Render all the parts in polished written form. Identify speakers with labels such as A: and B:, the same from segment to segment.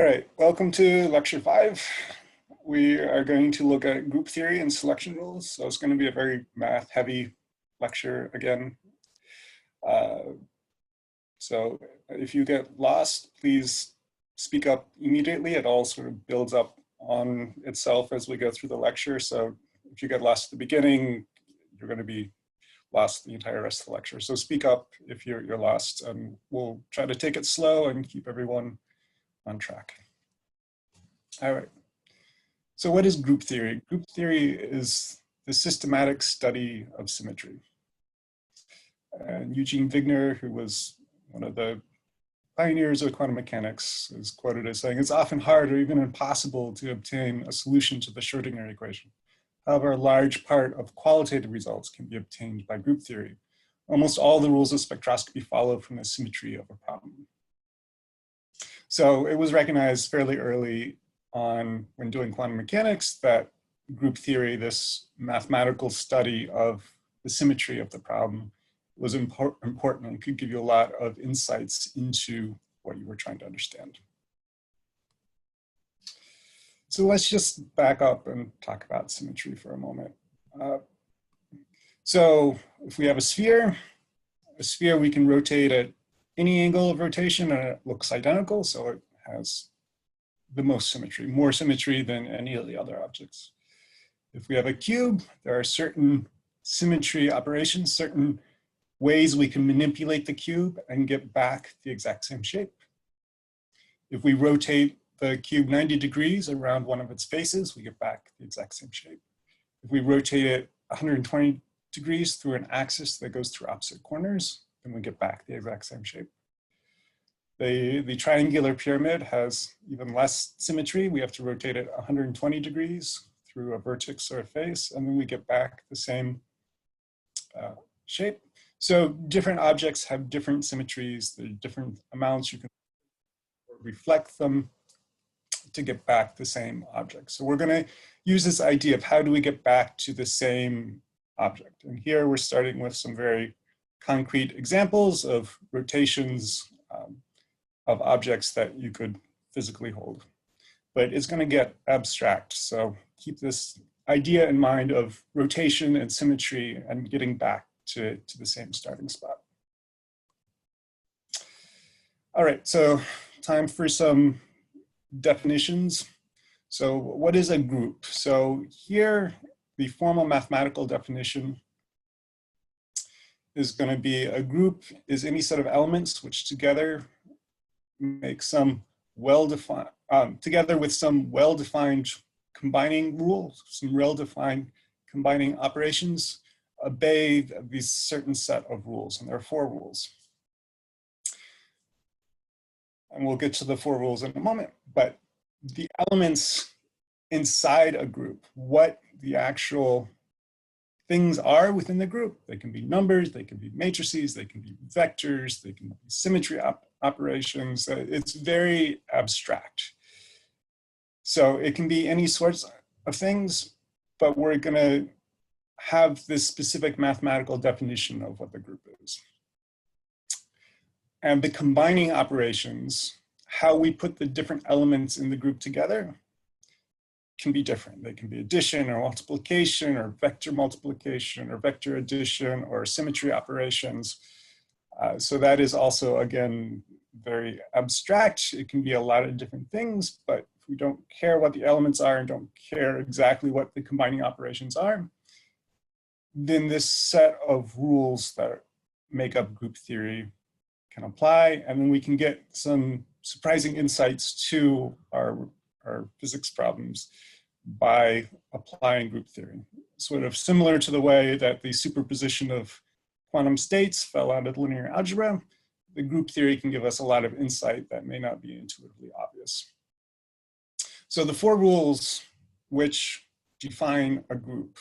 A: All right, welcome to lecture 5. We are going to look at group theory and selection rules. So it's going to be a very math heavy lecture again. So if you get lost, please speak up immediately. It all sort of builds up on itself as we go through the lecture. So if you get lost at the beginning, you're going to be lost the entire rest of the lecture. So speak up if you're lost, and we'll try to take it slow and keep everyone on track. All right. So what is group theory? Group theory is the systematic study of symmetry. And Eugene Wigner, who was one of the pioneers of quantum mechanics, is quoted as saying, "It's often hard or even impossible to obtain a solution to the Schrodinger equation. However, a large part of qualitative results can be obtained by group theory. Almost all the rules of spectroscopy follow from the symmetry of a problem." So it was recognized fairly early on when doing quantum mechanics that group theory, this mathematical study of the symmetry of the problem, was important and could give you a lot of insights into what you were trying to understand. So let's just back up and talk about symmetry for a moment. So if we have a sphere we can rotate at any angle of rotation and it looks identical, so it has the most symmetry, more symmetry than any of the other objects. If we have a cube, there are certain symmetry operations, certain ways we can manipulate the cube and get back the exact same shape. If we rotate the cube 90 degrees around one of its faces, we get back the exact same shape. If we rotate it 120 degrees through an axis that goes through opposite corners, then we get back the exact same shape. The triangular pyramid has even less symmetry. We have to rotate it 120 degrees through a vertex or a face, and then we get back the same shape. So different objects have different symmetries. There are different amounts you can reflect them to get back the same object. So we're going to use this idea of how do we get back to the same object. And here we're starting with some very concrete examples of rotations of objects that you could physically hold. But it's going to get abstract. So keep this idea in mind of rotation and symmetry and getting back to the same starting spot. All right, so time for some definitions. So what is a group? So here, the formal mathematical definition is going to be a group is any set of elements which together make some well-defined, together with some well-defined combining rules, some well-defined combining operations, obey these certain set of rules, and there are 4 rules. And we'll get to the 4 rules in a moment, but the elements inside a group, what the actual things are within the group. They can be numbers, they can be matrices, they can be vectors, they can be symmetry operations. It's very abstract. So it can be any sorts of things, but we're going to have this specific mathematical definition of what the group is. And the combining operations, how we put the different elements in the group together, can be different. They can be addition or multiplication or vector multiplication or vector addition or symmetry operations. So that is also, again, very abstract. It can be a lot of different things, but if we don't care what the elements are and don't care exactly what the combining operations are, then this set of rules that make up group theory can apply, and then we can get some surprising insights to our physics problems by applying group theory. Sort of similar to the way that the superposition of quantum states fell out of linear algebra, the group theory can give us a lot of insight that may not be intuitively obvious. So the 4 rules which define a group.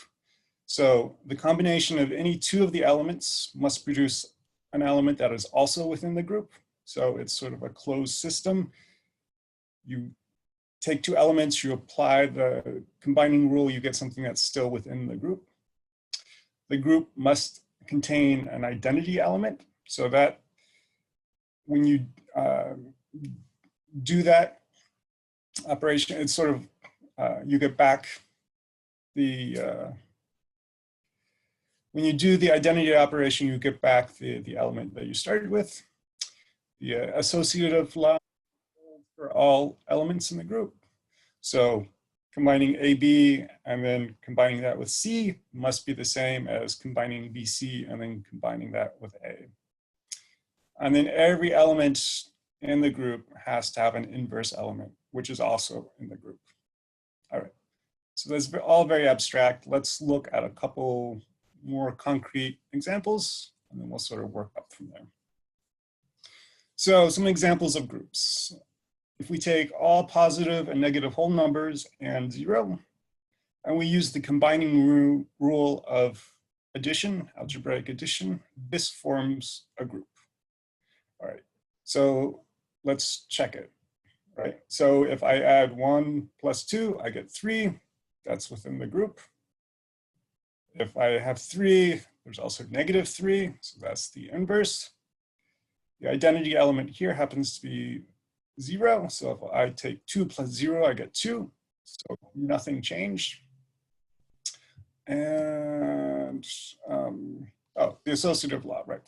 A: So the combination of any 2 of the elements must produce an element that is also within the group. So it's sort of a closed system. You take 2 elements, you apply the combining rule, you get something that's still within the group. The group must contain an identity element, so that when you do that, operation, it's sort of, you get back the, when you do the identity operation, you get back the element that you started with. The associative law for all elements in the group. So combining AB and then combining that with C must be the same as combining BC and then combining that with A. And then every element in the group has to have an inverse element, which is also in the group. All right, so that's all very abstract. Let's look at a couple more concrete examples, and then we'll sort of work up from there. So some examples of groups. If we take all positive and negative whole numbers and 0, and we use the combining rule of addition, algebraic addition, this forms a group. All right, so let's check it, right? So if I add 1 plus 2, I get 3. That's within the group. If I have 3, there's also -3, so that's the inverse. The identity element here happens to be 0, so if I take 2 plus 0, I get 2, so nothing changed. And, oh, the associative law, right?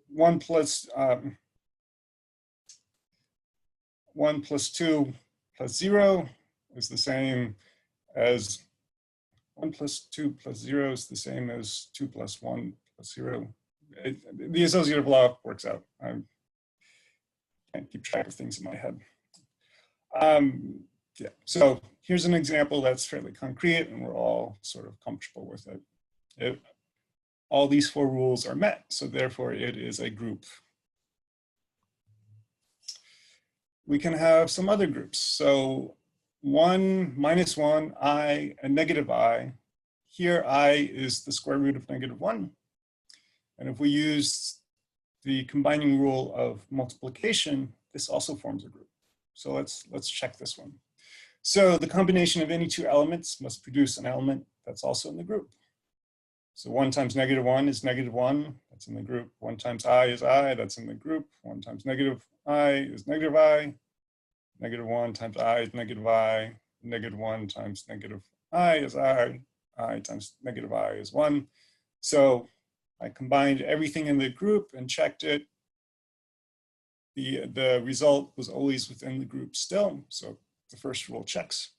A: 1 plus 2 plus 0 is the same as 1 plus 2 plus 0 is the same as 2 plus 1 plus 0. The associative law works out. I can't keep track of things in my head. Yeah, so here's an example that's fairly concrete, and we're all sort of comfortable with it. All these 4 rules are met, so therefore it is a group. We can have some other groups. So 1, -1, I, and -I. Here I is the square root of -1. And if we use the combining rule of multiplication, this also forms a group. So let's check this one. So the combination of any 2 elements must produce an element that's also in the group. So 1 times -1 is -1, that's in the group. 1 times I is I, that's in the group. 1 times -I is -I. -1 times I is -I. -1 times -I is I times -I is 1. So I combined everything in the group and checked it. The result was always within the group still, so the first rule checks.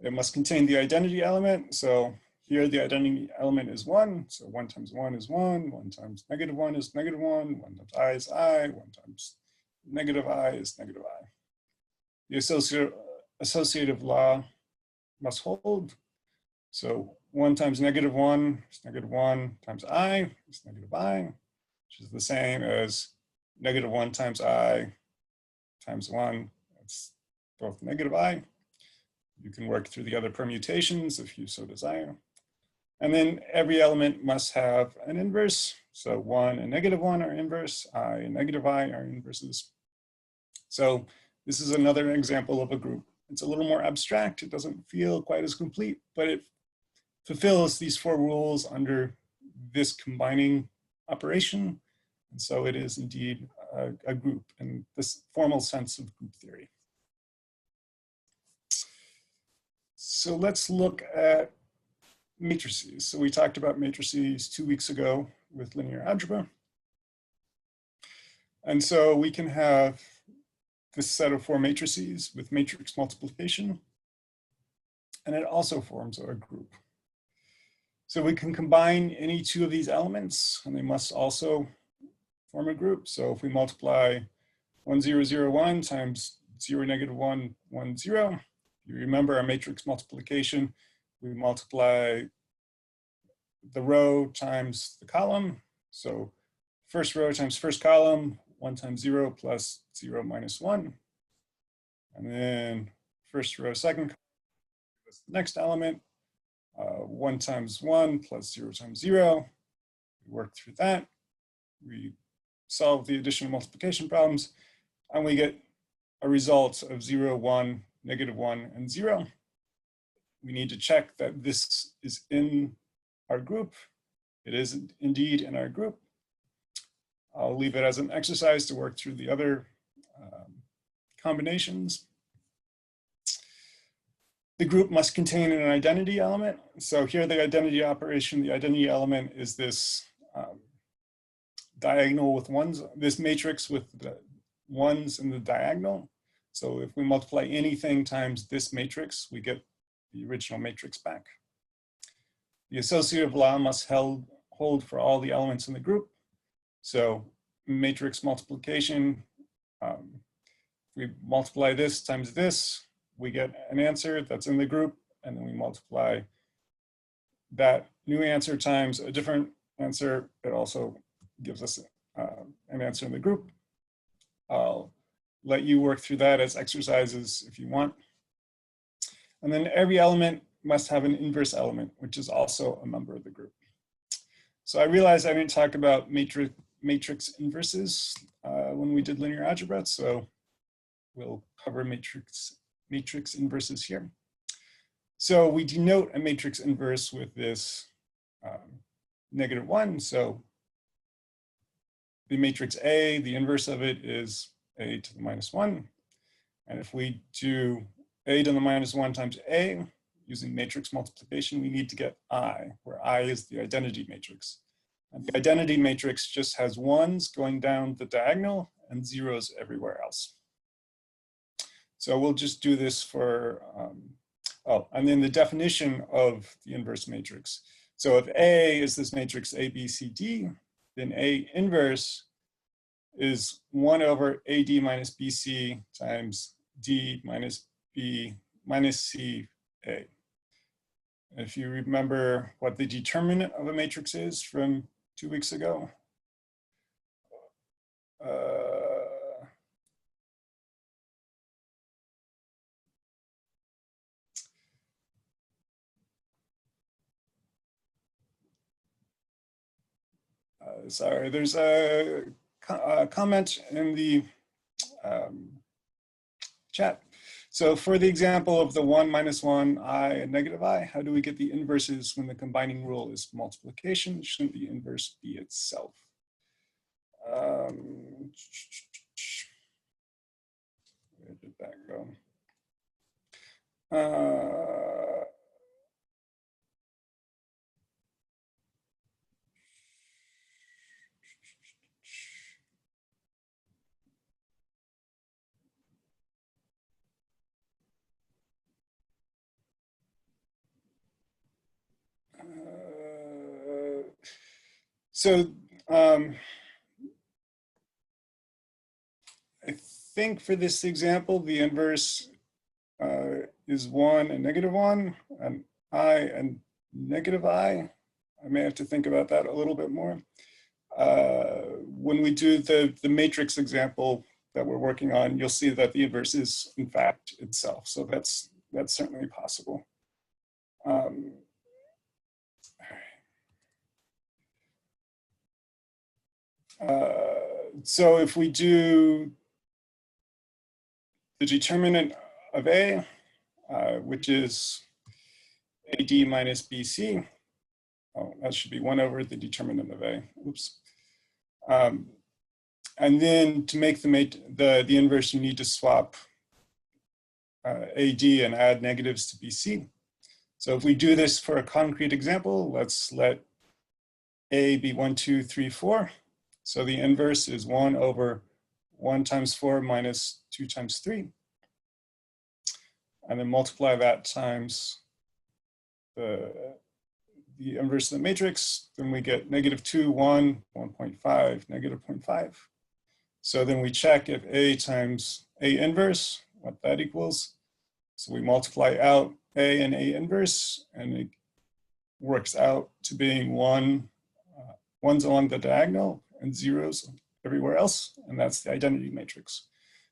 A: It must contain the identity element, so here the identity element is 1, so 1 times 1 is 1, 1 times -1 is -1, 1 times I is I, 1 times -I is -I. The associative law must hold, so 1 times -1 is -1 times I is -I, which is the same as -1 times I times 1, that's both -I. You can work through the other permutations if you so desire. And then every element must have an inverse. So 1 and -1 are inverse, I and -I are inverses. So this is another example of a group. It's a little more abstract. It doesn't feel quite as complete, but it fulfills these 4 rules under this combining operation. And so it is indeed a group in this formal sense of group theory. So let's look at matrices. So we talked about matrices 2 weeks ago with linear algebra. And so we can have this set of 4 matrices with matrix multiplication, and it also forms a group. So we can combine any 2 of these elements, and they must also form a group. So if we multiply 1, 0, 0, 1 times 0, -1, 1, 0, you remember our matrix multiplication, we multiply the row times the column. So first row times first column, 1 times 0 plus 0 minus 1. And then first row, second column, the next element, 1 times 1 plus 0 times 0. We work through that. We solve the addition and multiplication problems, and we get a result of 0, 1, -1, and 0. We need to check that this is in our group. It is indeed in our group. I'll leave it as an exercise to work through the other combinations. The group must contain an identity element. So here the identity operation, the identity element is this diagonal with ones, this matrix with the ones in the diagonal. So if we multiply anything times this matrix, we get the original matrix back. The associative law must hold for all the elements in the group. So matrix multiplication, if we multiply this times this, we get an answer that's in the group, and then we multiply that new answer times a different answer. It also gives us an answer in the group. I'll let you work through that as exercises if you want. And then every element must have an inverse element, which is also a member of the group. So I realized I didn't talk about matrix inverses when we did linear algebra, so we'll cover matrix inverses here. So we denote a matrix inverse with this -1. So the matrix A, the inverse of it is A to the -1. And if we do A to the -1 times A using matrix multiplication, we need to get I, where I is the identity matrix. And the identity matrix just has ones going down the diagonal and zeros everywhere else. So we'll just do this for, and then the definition of the inverse matrix. So if A is this matrix A, B, C, D, then A inverse is 1 over AD minus BC times D minus B minus C A. If you remember what the determinant of a matrix is from 2 weeks ago, sorry, there's a comment in the chat. So for the example of the 1 minus 1, I and negative I, how do we get the inverses when the combining rule is multiplication? Shouldn't the inverse be itself? Where did that go? So I think for this example, the inverse is 1 and -1, and I and negative I. I may have to think about that a little bit more. When we do the matrix example that we're working on, you'll see that the inverse is in fact itself. So that's certainly possible. So if we do the determinant of A, which is AD minus BC, oh, that should be 1 over the determinant of A, oops. And then to make the inverse, you need to swap AD and add negatives to BC. So if we do this for a concrete example, let's let A be 1, 2, 3, 4. So the inverse is 1 over 1 times 4 minus 2 times 3. And then multiply that times the inverse of the matrix. Then we get -2, 1, 1.5, -0.5. So then we check if A times A inverse, what that equals. So we multiply out A and A inverse, and it works out to being ones along the diagonal and zeros everywhere else, and that's the identity matrix.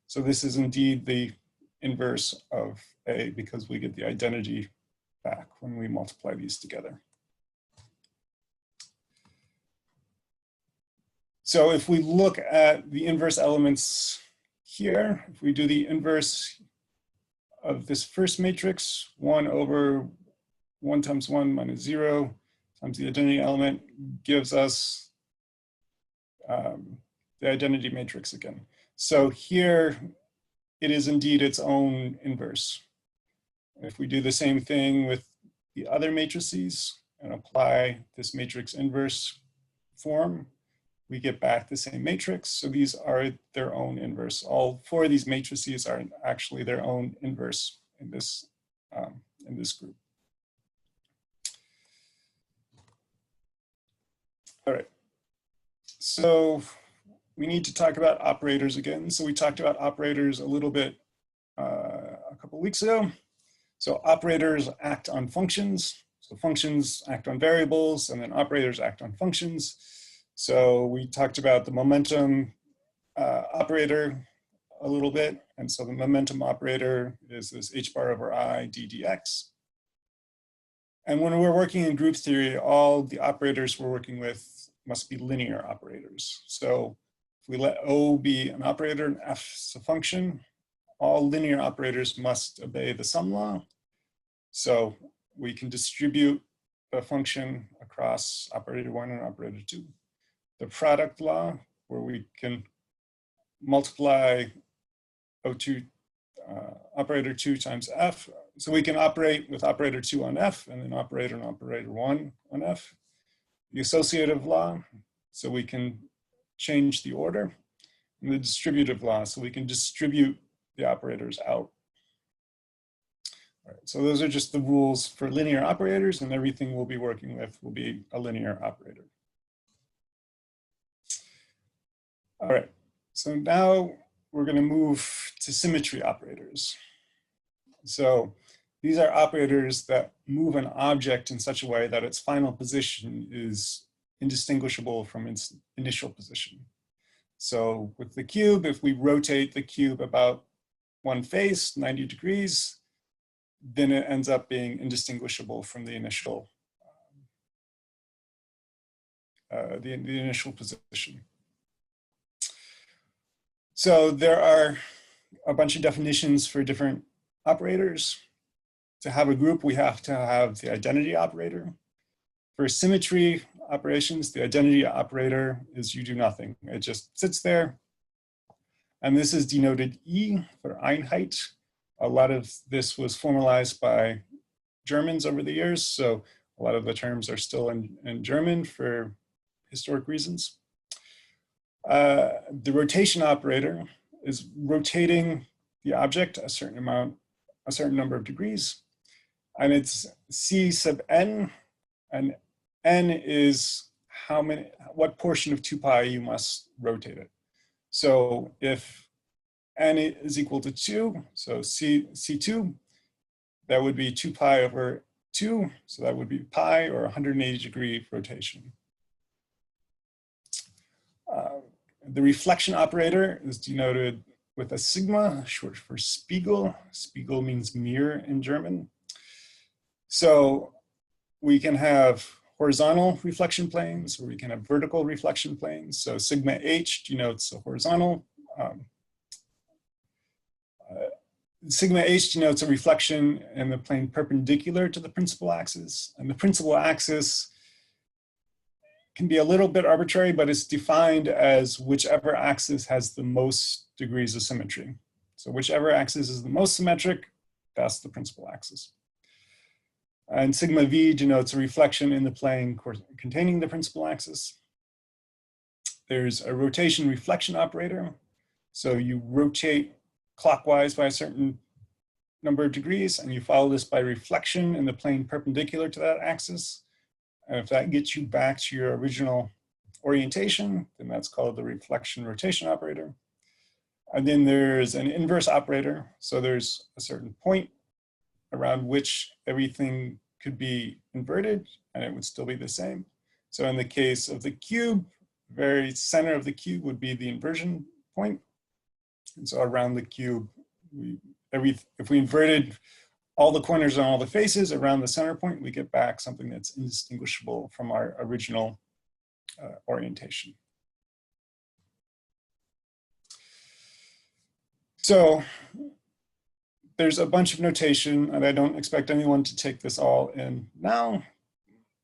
A: So this is indeed the inverse of A because we get the identity back when we multiply these together. So if we look at the inverse elements here, if we do the inverse of this first matrix, 1 over 1 times 1 minus 0 times the identity element gives us the identity matrix again. So here it is indeed its own inverse. If we do the same thing with the other matrices and apply this matrix inverse form, we get back the same matrix. So these are their own inverse. All four of these matrices are actually their own inverse in this group. All right. So we need to talk about operators again. So we talked about operators a little bit a couple weeks ago. So operators act on functions. So functions act on variables, and then operators act on functions. So we talked about the momentum operator a little bit. And so the momentum operator is this h bar over I d dx. And when we're working in group theory, all the operators we're working with must be linear operators. So if we let O be an operator and F is a function, all linear operators must obey the sum law. So we can distribute the function across operator 1 and operator 2. The product law, where we can multiply O2 operator 2 times F. So we can operate with operator 2 on F and then operator and operator 1 on F. The associative law, so we can change the order. And the distributive law, so we can distribute the operators out. All right, so those are just the rules for linear operators, and everything we'll be working with will be a linear operator. All right, so now we're going to move to symmetry operators. So these are operators that move an object in such a way that its final position is indistinguishable from its initial position. So with the cube, if we rotate the cube about one face, 90 degrees, then it ends up being indistinguishable from the initial position. So there are a bunch of definitions for different operators. To have a group, we have to have the identity operator. For symmetry operations, the identity operator is you do nothing. It just sits there. And this is denoted E for Einheit. A lot of this was formalized by Germans over the years, so a lot of the terms are still in German for historic reasons. The rotation operator is rotating the object a certain number of degrees, and it's C sub n, and n is what portion of 2 pi you must rotate it. So if n is equal to 2, so C2, that would be 2 pi over 2, so that would be pi, or 180-degree rotation. The reflection operator is denoted with a sigma, short for Spiegel. Spiegel means mirror in German. So we can have horizontal reflection planes, or we can have vertical reflection planes. So sigma h denotes a horizontal. Sigma h denotes a reflection in the plane perpendicular to the principal axis. And the principal axis can be a little bit arbitrary, but it's defined as whichever axis has the most degrees of symmetry. So whichever axis is the most symmetric, that's the principal axis. And sigma v denotes a reflection in the plane containing the principal axis. There's a rotation reflection operator. So you rotate clockwise by a certain number of degrees, and you follow this by reflection in the plane perpendicular to that axis. And if that gets you back to your original orientation, then that's called the reflection rotation operator. And then there's an inverse operator. So there's a certain point around which everything could be inverted and it would still be the same. So in the case of the cube, the very center of the cube would be the inversion point. And so around the cube, if we inverted all the corners and all the faces around the center point, we get back something that's indistinguishable from our original orientation. So there's a bunch of notation, and I don't expect anyone to take this all in now.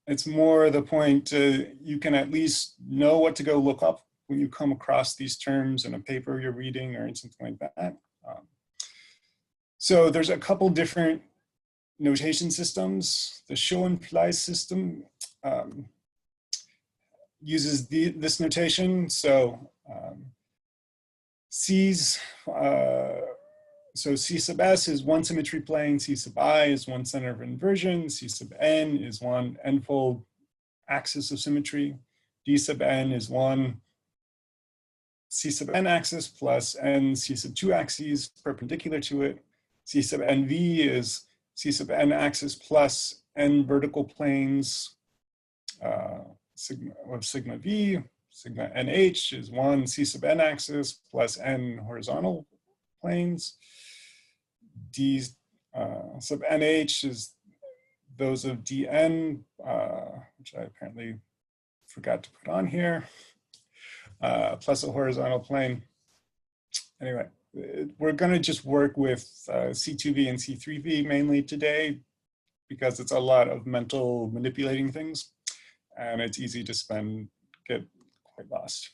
A: It's more the point you can at least know what to go look up when you come across these terms in a paper you're reading or in something like that. So there's a couple different notation systems. The Schoenflies system uses this notation. So so C sub S is one symmetry plane, C sub I is one center of inversion, C sub N is one n-fold axis of symmetry, D sub N is one C sub N axis plus N C sub 2 axes perpendicular to it. C sub NV is C sub N axis plus N vertical planes sigma V. Sigma NH is one C sub N axis plus N horizontal planes. D sub NH is those of DN, which I apparently forgot to put on here, plus a horizontal plane. Anyway, we're going to just work with C2V and C3V mainly today because it's a lot of mental manipulating things and it's easy to get quite lost.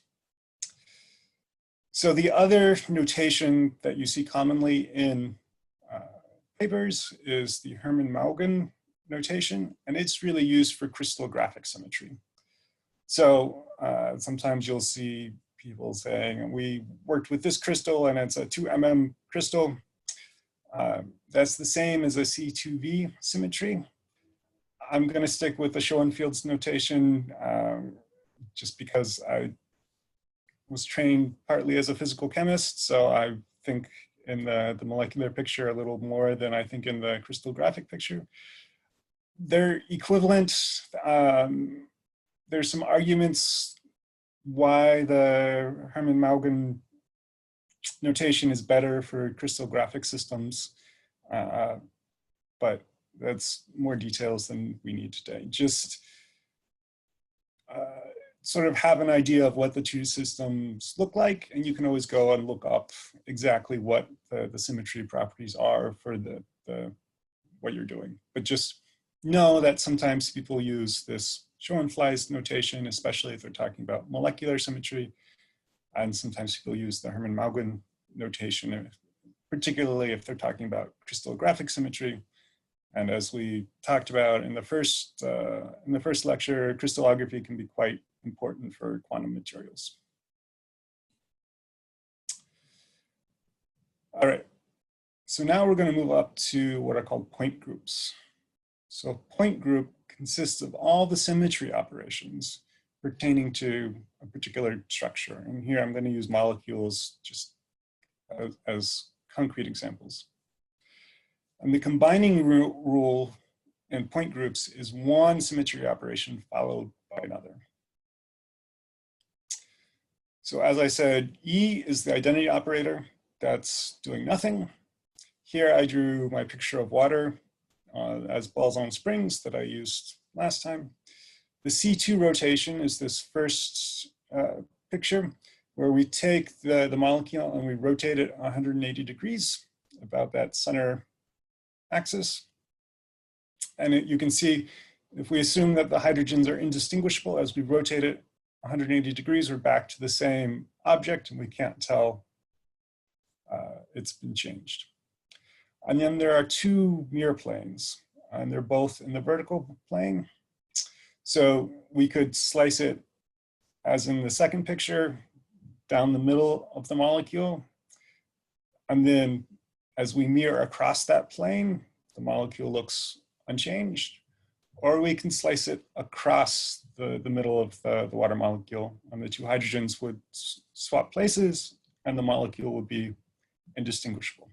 A: So the other notation that you see commonly in papers is the Hermann-Maughan notation, and it's really used for crystallographic symmetry. So sometimes you'll see people saying, we worked with this crystal and it's a 2 mm crystal. That's the same as a C2V symmetry. I'm going to stick with the Schoenfield's notation just because I was trained partly as a physical chemist, so I think in the molecular picture a little more than I think in the crystallographic picture. They're equivalent. There's some arguments why the Hermann-Maughan notation is better for crystallographic systems, but that's more details than we need today. Just sort of have an idea of what the two systems look like, and you can always go and look up exactly what the symmetry properties are for what you're doing. But just know that sometimes people use this Schoenflies notation, especially if they're talking about molecular symmetry, and sometimes people use the Hermann-Maughan notation, particularly if they're talking about crystallographic symmetry. And as we talked about in the first lecture, crystallography can be quite important for quantum materials. All right, so now we're going to move up to what are called point groups. So a point group consists of all the symmetry operations pertaining to a particular structure. And here I'm going to use molecules just as concrete examples. And the combining rule in point groups is one symmetry operation followed by another. So as I said, E is the identity operator that's doing nothing. Here I drew my picture of water as balls on springs that I used last time. The C2 rotation is this first picture where we take the molecule and we rotate it 180 degrees about that center axis. And you can see if we assume that the hydrogens are indistinguishable as we rotate it 180 degrees, we're back to the same object and we can't tell it's been changed. And then there are two mirror planes and they're both in the vertical plane. So we could slice it as in the second picture down the middle of the molecule. And then as we mirror across that plane, the molecule looks unchanged. Or we can slice it across the middle of the water molecule, and the two hydrogens would swap places and the molecule would be indistinguishable.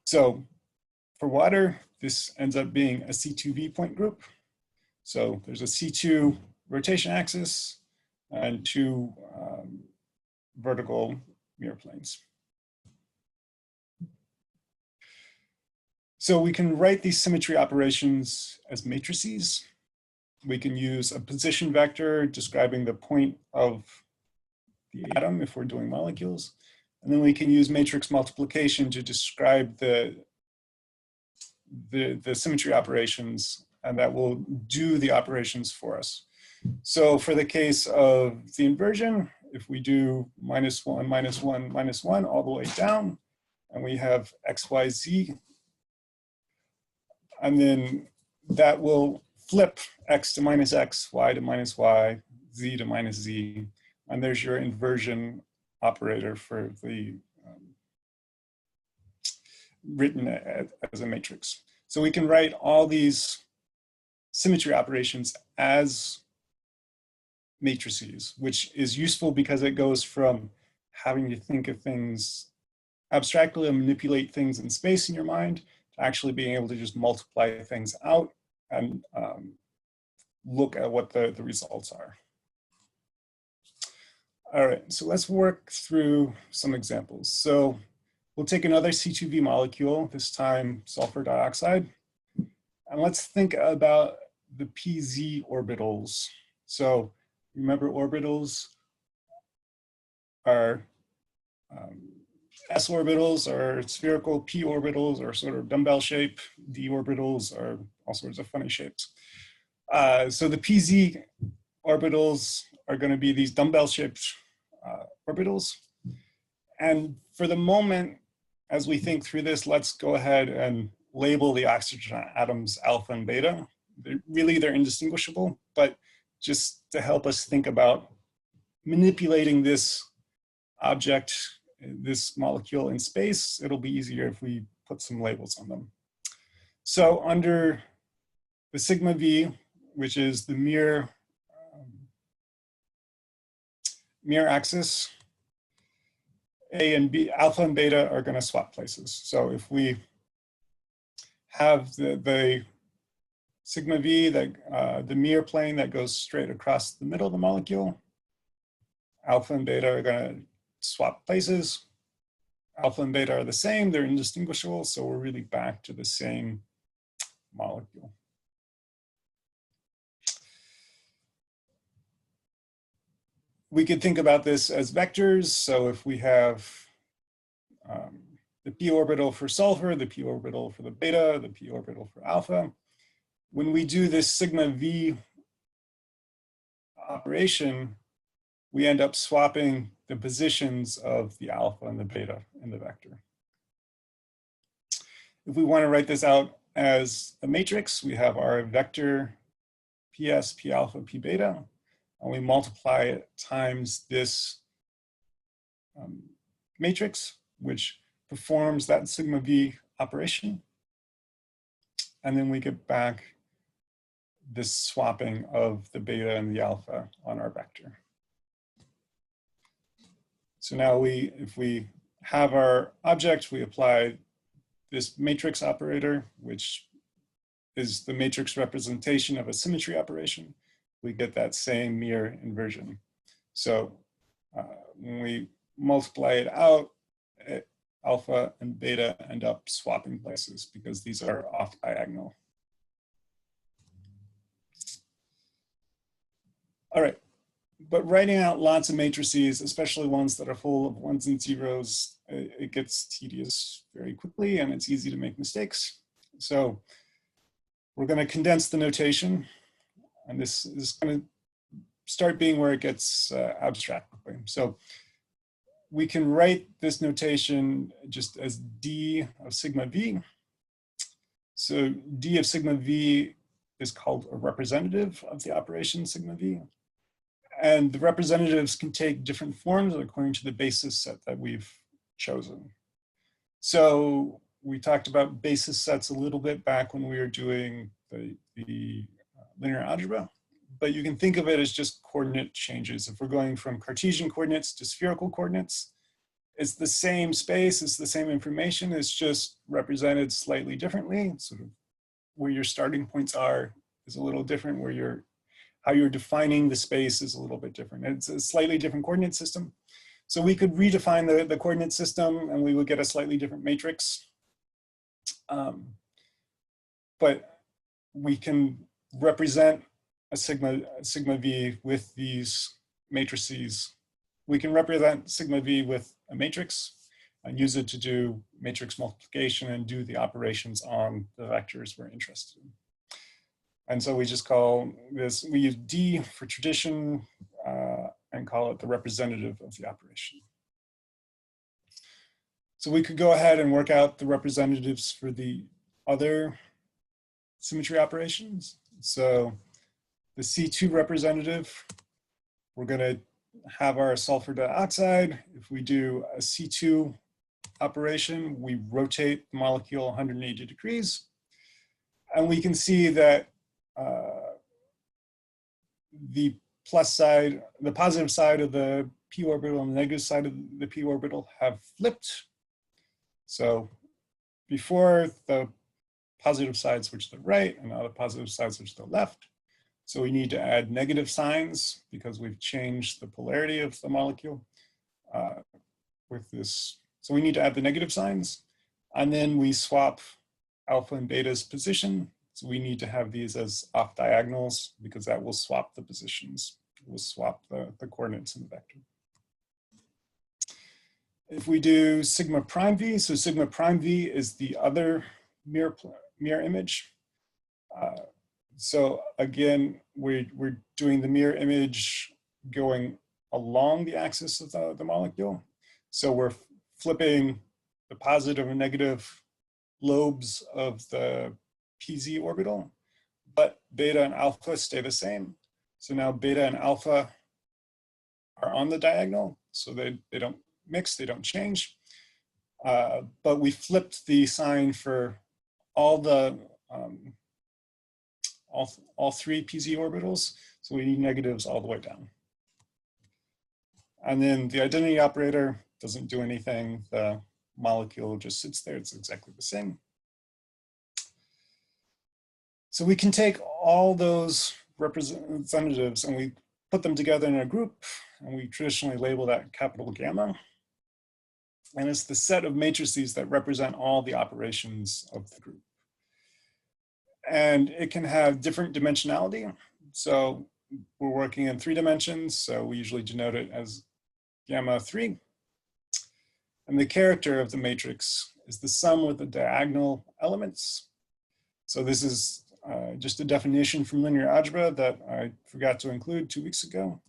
A: So for water, this ends up being a C2V point group. So there's a C2 rotation axis and two vertical mirror planes. So we can write these symmetry operations as matrices. We can use a position vector describing the point of the atom if we're doing molecules. And then we can use matrix multiplication to describe the symmetry operations, and that will do the operations for us. So for the case of the inversion, if we do -1, -1, -1 all the way down, and we have x, y, z. And then that will flip x to minus x, y to minus y, z to minus z. And there's your inversion operator for the written as a matrix. So we can write all these symmetry operations as matrices, which is useful because it goes from having to think of things abstractly and manipulate things in space in your mind to actually being able to just multiply things out and look at what the results are. All right, so let's work through some examples. So we'll take another C2V molecule, this time sulfur dioxide, and let's think about the PZ orbitals. So remember, orbitals are S orbitals are spherical, P orbitals are sort of dumbbell shape, D orbitals are all sorts of funny shapes. So the PZ orbitals are going to be these dumbbell shaped orbitals. And for the moment, as we think through this, let's go ahead and label the oxygen atoms alpha and beta. They're indistinguishable, but just to help us think about manipulating this object, this molecule in space, it'll be easier if we put some labels on them. So under the sigma v, which is the mirror axis, A and B, alpha and beta are going to swap places. So if we have the sigma v, the mirror plane that goes straight across the middle of the molecule, alpha and beta are going to swap places. Alpha and beta are the same, they're indistinguishable, so we're really back to the same molecule. We could think about this as vectors. So if we have the p orbital for sulfur, the p orbital for the beta, the p orbital for alpha, when we do this sigma v operation, we end up swapping the positions of the alpha and the beta in the vector. If we want to write this out as a matrix, we have our vector ps, p alpha, p beta, and we multiply it times this matrix, which performs that sigma v operation. And then we get back this swapping of the beta and the alpha on our vector. So now if we have our object, we apply this matrix operator, which is the matrix representation of a symmetry operation. We get that same mirror inversion. So when we multiply it out, alpha and beta end up swapping places because these are off diagonal. All right, but writing out lots of matrices, especially ones that are full of ones and zeros, it gets tedious very quickly and it's easy to make mistakes. So we're going to condense the notation. And this is going to start being where it gets abstract quickly. So we can write this notation just as d of sigma v. So d of sigma v is called a representative of the operation sigma v. And the representatives can take different forms according to the basis set that we've chosen. So we talked about basis sets a little bit back when we were doing the linear algebra, but you can think of it as just coordinate changes. If we're going from Cartesian coordinates to spherical coordinates, it's the same space, it's the same information, it's just represented slightly differently. Sort of where your starting points are is a little different, how you're defining the space is a little bit different. It's a slightly different coordinate system. So we could redefine the coordinate system and we would get a slightly different matrix. But we can represent a sigma v with these matrices. We can represent sigma v with a matrix and use it to do matrix multiplication and do the operations on the vectors we're interested in. And so we just call this, we use D for tradition and call it the representative of the operation. So we could go ahead and work out the representatives for the other symmetry operations. So the C2 representative, we're going to have our sulfur dioxide. If we do a C2 operation, we rotate the molecule 180 degrees. And we can see that the plus side, the positive side of the p orbital and the negative side of the p orbital have flipped. So before, the positive side switched to the right, and now the positive side switched to the left. So we need to add negative signs because we've changed the polarity of the molecule with this. So we need to add the negative signs, and then we swap alpha and beta's position. So we need to have these as off diagonals because that will swap the positions. It will swap the coordinates in the vector. If we do sigma prime v, so sigma prime v is the other mirror image. So again, we're doing the mirror image going along the axis of the molecule. So we're flipping the positive and negative lobes of the pz orbital, but beta and alpha stay the same. So now beta and alpha are on the diagonal, so they don't mix, they don't change. But we flipped the sign for all the all three pz orbitals, so we need negatives all the way down. And then the identity operator doesn't do anything. The molecule just sits there. It's exactly the same. So we can take all those representatives and we put them together in a group, and we traditionally label that capital gamma. And it's the set of matrices that represent all the operations of the group. And it can have different dimensionality. So we're working in 3 dimensions, so we usually denote it as gamma 3. And the character of the matrix is the sum with the diagonal elements. So this is just a definition from linear algebra that I forgot to include 2 weeks ago.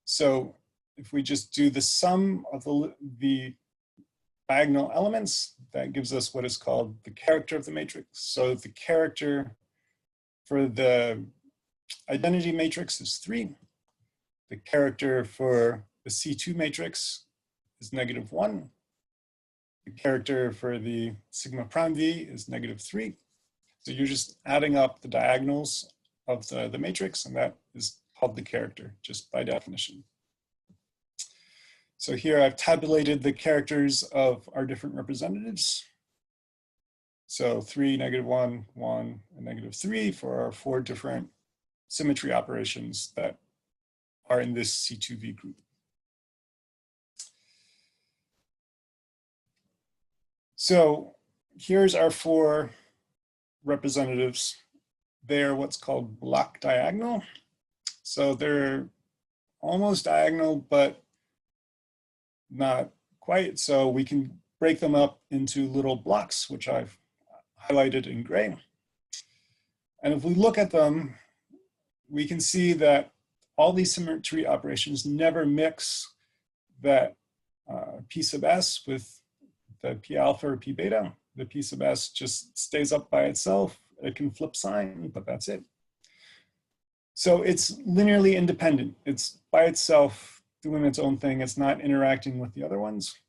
A: So if we just do the sum of the diagonal elements, that gives us what is called the character of the matrix. So the character for the identity matrix is 3. The character for the C2 matrix is -1. The character for the sigma prime v is -3. So you're just adding up the diagonals of the matrix, and that is called the character, just by definition. So here I've tabulated the characters of our different representatives. So 3, -1, 1, and -3 for our 4 different symmetry operations that are in this C2V group. So here's our 4 representatives. They're what's called block diagonal. So they're almost diagonal, but not quite. So we can break them up into little blocks, which I've highlighted in gray. And if we look at them, we can see that all these symmetry operations never mix that P sub s with the P alpha or P beta. The P sub s just stays up by itself. It can flip sign, but that's it. So it's linearly independent. It's by itself doing its own thing. It's not interacting with the other ones.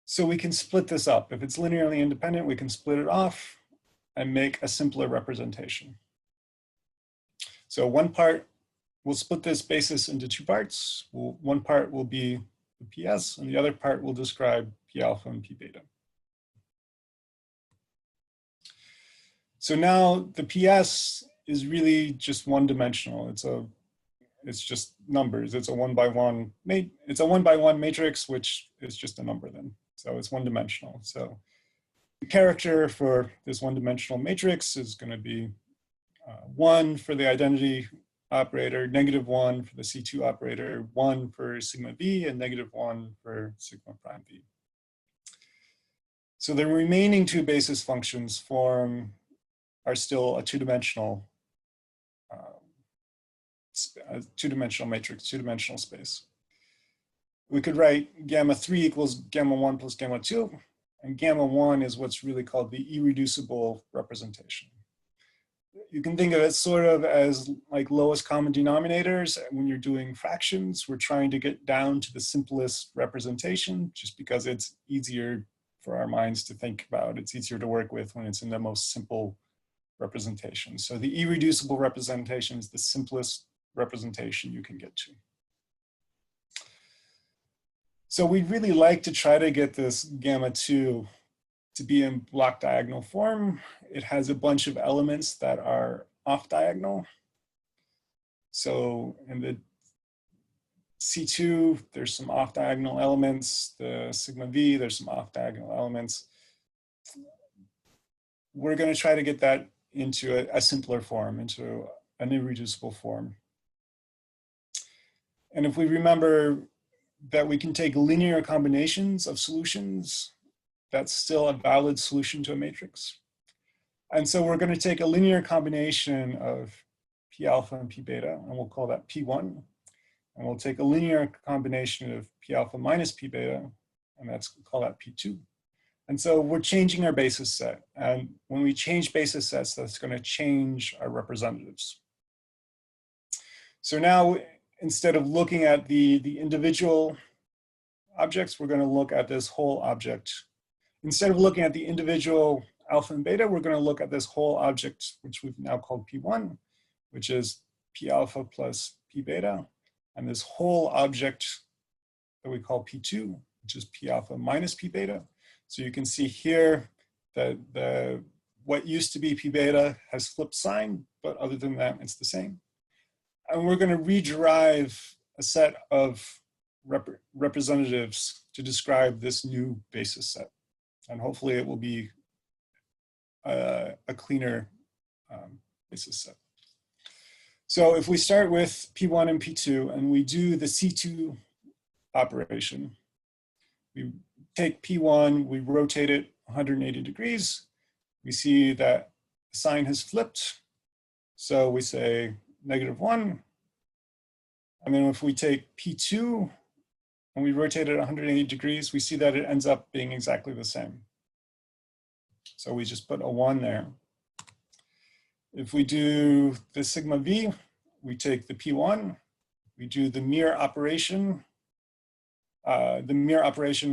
A: So we can split this up. If it's linearly independent, we can split it off and make a simpler representation. So one part, we'll split this basis into 2 parts. One part will be the PS, and the other part will describe P alpha and P beta. So now the PS is really just one-dimensional. It's just numbers. It's a one-by-one matrix, which is just a number then. So it's one-dimensional. So the character for this one-dimensional matrix is going to be 1 for the identity operator, -1 for the C2 operator, 1 for sigma v, and -1 for sigma prime v. So the remaining 2 basis functions are still a two-dimensional matrix, two-dimensional space. we could write gamma 3 equals gamma 1 plus gamma 2. And gamma 1 is what's really called the irreducible representation. You can think of it sort of as like lowest common denominators. When you're doing fractions, we're trying to get down to the simplest representation just because it's easier for our minds to think about. It's easier to work with when it's in the most simple representation. So the irreducible representation is the simplest representation you can get to. So we'd really like to try to get this gamma 2 to be in block diagonal form. It has a bunch of elements that are off diagonal. So in the C2, there's some off diagonal elements. The sigma V, there's some off diagonal elements. We're going to try to get that into a simpler form, into an irreducible form. And if we remember that we can take linear combinations of solutions, that's still a valid solution to a matrix. And so we're going to take a linear combination of P alpha and P beta, and we'll call that P1. And we'll take a linear combination of P alpha minus P beta, and we'll call that P2. And so we're changing our basis set. And when we change basis sets, that's going to change our representatives. So now, instead of looking at the individual objects, we're going to look at this whole object. Instead of looking at the individual alpha and beta, we're going to look at this whole object, which we've now called P1, which is P alpha plus P beta, and this whole object that we call P2, which is P alpha minus P beta. So you can see here that what used to be P beta has flipped sign, but other than that, it's the same. And we're going to rederive a set of representatives to describe this new basis set. And hopefully it will be a cleaner basis set. So if we start with P1 and P2 and we do the C2 operation, we take P1, we rotate it 180 degrees. We see that the sign has flipped. So we say -1. And then if we take P2 and we rotate it 180 degrees, we see that it ends up being exactly the same. So we just put a 1 there. If we do the sigma V, we take the P1, we do the mirror operation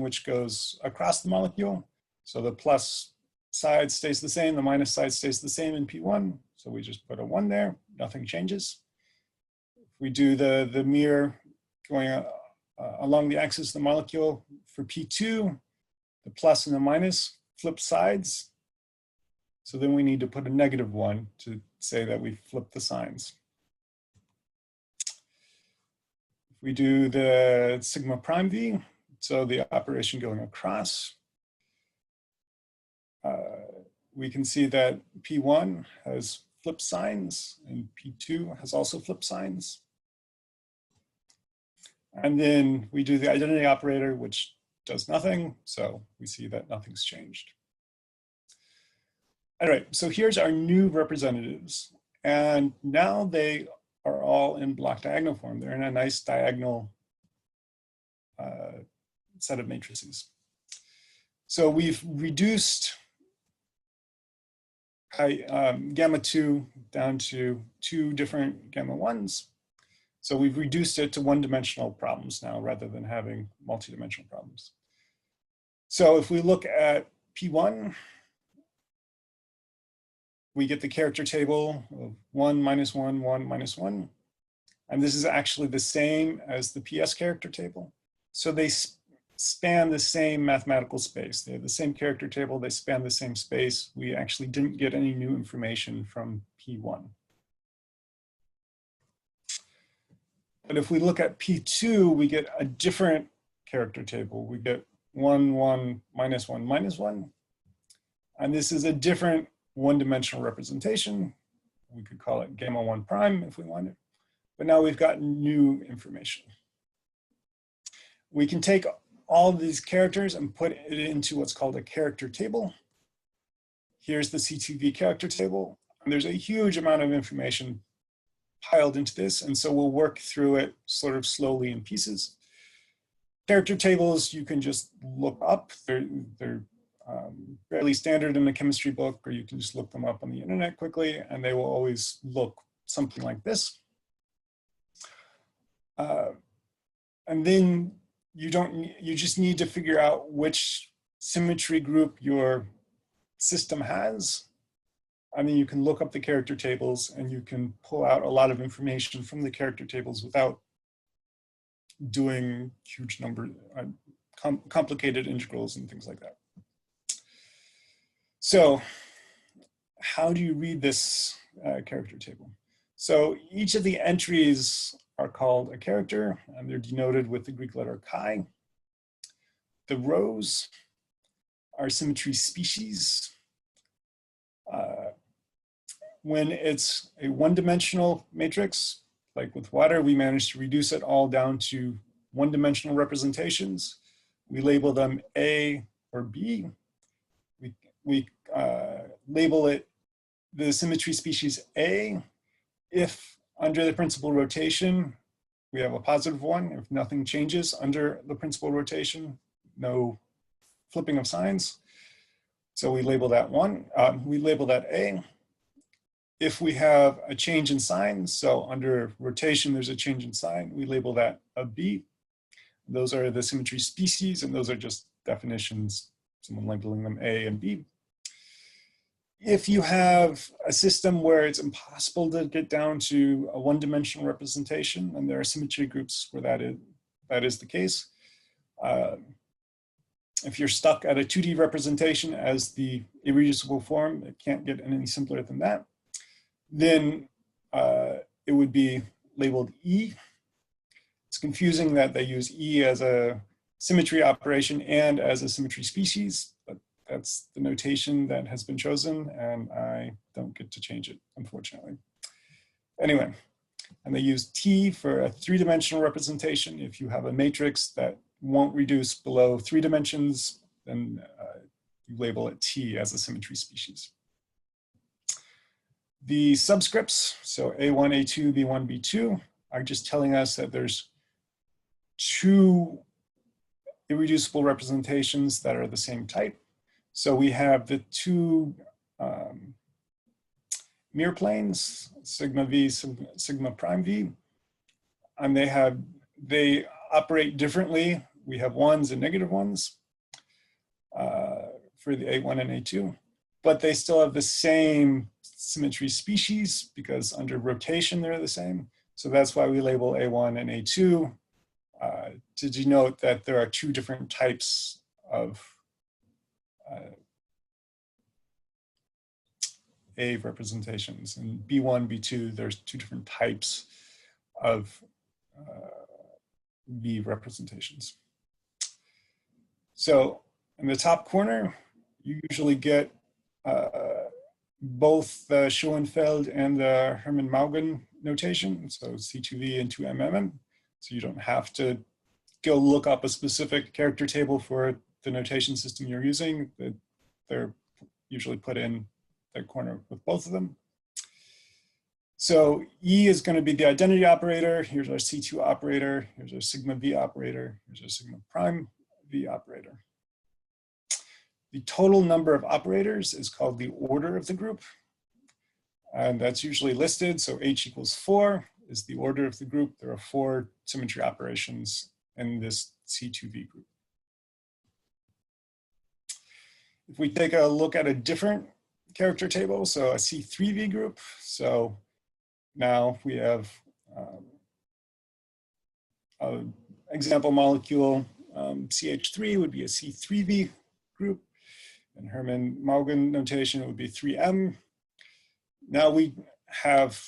A: which goes across the molecule. So the plus side stays the same, the minus side stays the same in P1. So we just put a 1 there, nothing changes. If we do the mirror going along the axis of the molecule for P2, the plus and the minus flip sides. So then we need to put a -1 to say that we flipped the signs. If we do the sigma prime V, so the operation going across, we can see that P1 has flip signs and P2 has also flip signs. And then we do the identity operator, which does nothing. So we see that nothing's changed. All right, so here's our new representatives. And now they are all in block diagonal form. They're in a nice diagonal set of matrices. So we've reduced gamma 2 down to 2 different gamma 1s. So we've reduced it to one-dimensional problems now rather than having multi-dimensional problems. So if we look at P1, we get the character table of 1, -1, 1, -1. And this is actually the same as the PS character table. So they span the same mathematical space. They have the same character table, they span the same space. We actually didn't get any new information from P1. But if we look at P2, we get a different character table. We get 1, 1, -1, -1. And this is a different one-dimensional representation. We could call it gamma 1 prime if we wanted. But now we've got new information. We can take all of these characters and put it into what's called a character table. Here's the Ctv character table. And there's a huge amount of information piled into this. And so we'll work through it sort of slowly in pieces. Character tables you can just look up. They're fairly standard in a chemistry book, or you can just look them up on the internet quickly, and they will always look something like this. And then you just need to figure out which symmetry group your system has. I mean, you can look up the character tables and you can pull out a lot of information from the character tables without doing huge complicated integrals and things like that. So how do you read this character table? So each of the entries are called a character, and they're denoted with the Greek letter chi. The rows are symmetry species. When it's a one-dimensional matrix, like with water, we managed to reduce it all down to one-dimensional representations. We label them A or B. We label it the symmetry species A if under the principal rotation we have a positive one. If nothing changes under the principal rotation, no flipping of signs. So we label that one. We label that A. If we have a change in sign, so under rotation there's a change in sign, we label that a B. Those are the symmetry species, and those are just definitions, someone labeling them A and B. If you have a system where it's impossible to get down to a one-dimensional representation, and there are symmetry groups where that is the case. If you're stuck at a 2D representation as the irreducible form, it can't get any simpler than that, then it would be labeled E. It's confusing that they use E as a symmetry operation and as a symmetry species, but that's the notation that has been chosen, and I don't get to change it, unfortunately. Anyway, and they use T for a three-dimensional representation. If you have a matrix that won't reduce below 3 dimensions, then you label it T as a symmetry species. The subscripts, so A1, A2, B1, B2, are just telling us that there's 2 irreducible representations that are the same type. So we have the 2 mirror planes, sigma V, sigma prime V, and they operate differently. We have 1s and negative 1s for the A1 and A2, but they still have the same symmetry species because under rotation they're the same. So that's why we label A1 and A2 to denote that there are 2 different types of A representations. In B1, B2, there's 2 different types of B representations. So in the top corner, you usually get both the Schoenfeld and the Hermann Maughan notation, so C2V and 2MMM. So you don't have to go look up a specific character table for the notation system you're using. They're usually put in the corner with both of them. So E is going to be the identity operator. Here's our C2 operator. Here's our sigma V operator. Here's our sigma prime V operator. The total number of operators is called the order of the group. And that's usually listed. So H equals 4 is the order of the group. There are 4 symmetry operations in this C2V group. If we take a look at a different character table, so a C3V group, so now we have an example molecule, CH3 would be a C3V group, and Hermann Maughan notation would be 3M. Now we have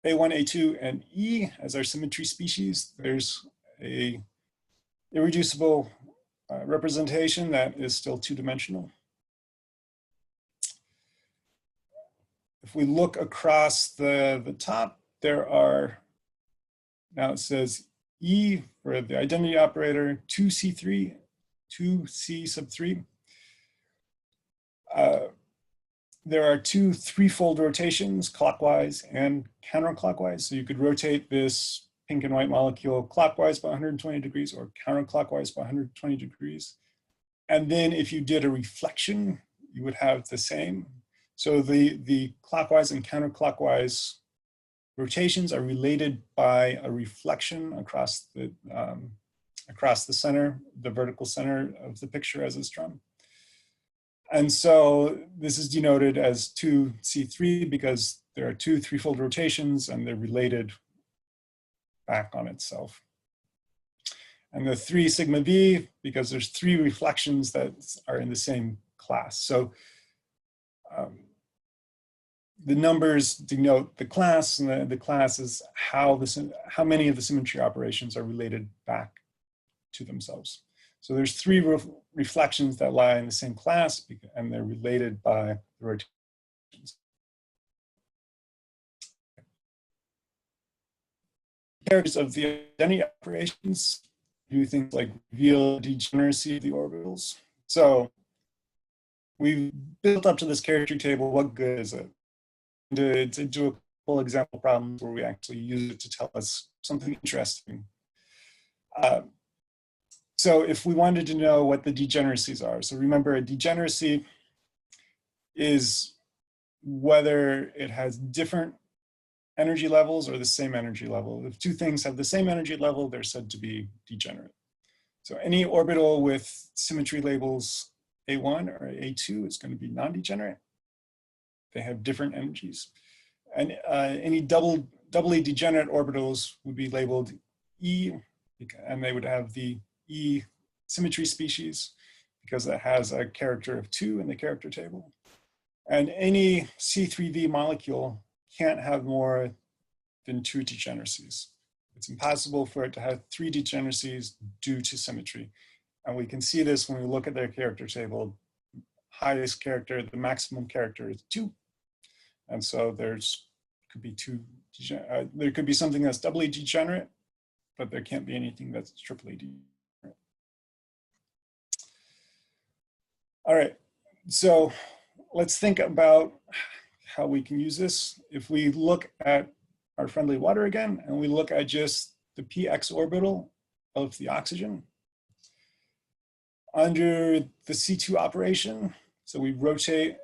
A: A1, A2, and E as our symmetry species. There's a irreducible representation that is still 2-dimensional. If we look across the top, there are, now it says E for the identity operator, 2C3, 2C sub 3. There are 2 threefold rotations, clockwise and counterclockwise. So you could rotate this pink and white molecule clockwise by 120 degrees or counterclockwise by 120 degrees. And then if you did a reflection, you would have the same. So the clockwise and counterclockwise rotations are related by a reflection across the center, the vertical center of the picture as it's drawn. And so this is denoted as 2C3 because there are two threefold rotations and they're related back on itself. And the 3 sigma V because there's 3 reflections that are in the same class. So the numbers denote the class, and the class is how many of the symmetry operations are related back to themselves. So there's 3 reflections that lie in the same class, and they're related by the rotations. Characters of the identity operations do things like reveal degeneracy of the orbitals. So we've built up to this character table. What good is it? To do a couple example problems where we actually use it to tell us something interesting. So if we wanted to know what the degeneracies are, so remember a degeneracy is whether it has different energy levels or the same energy level. If two things have the same energy level, they're said to be degenerate. So any orbital with symmetry labels A1 or A2 is going to be non-degenerate. They have different energies. And any doubly degenerate orbitals would be labeled E, and they would have the E symmetry species because it has a character of 2 in the character table. And any C3V molecule can't have more than 2 degeneracies. It's impossible for it to have 3 degeneracies due to symmetry. And we can see this when we look at their character table. Highest character, the maximum character is 2. And so there could be there could be something that's doubly degenerate, but there can't be anything that's triply degenerate. All right, so let's think about how we can use this. If we look at our friendly water again, and we look at just the px orbital of the oxygen, under the C2 operation, so we rotate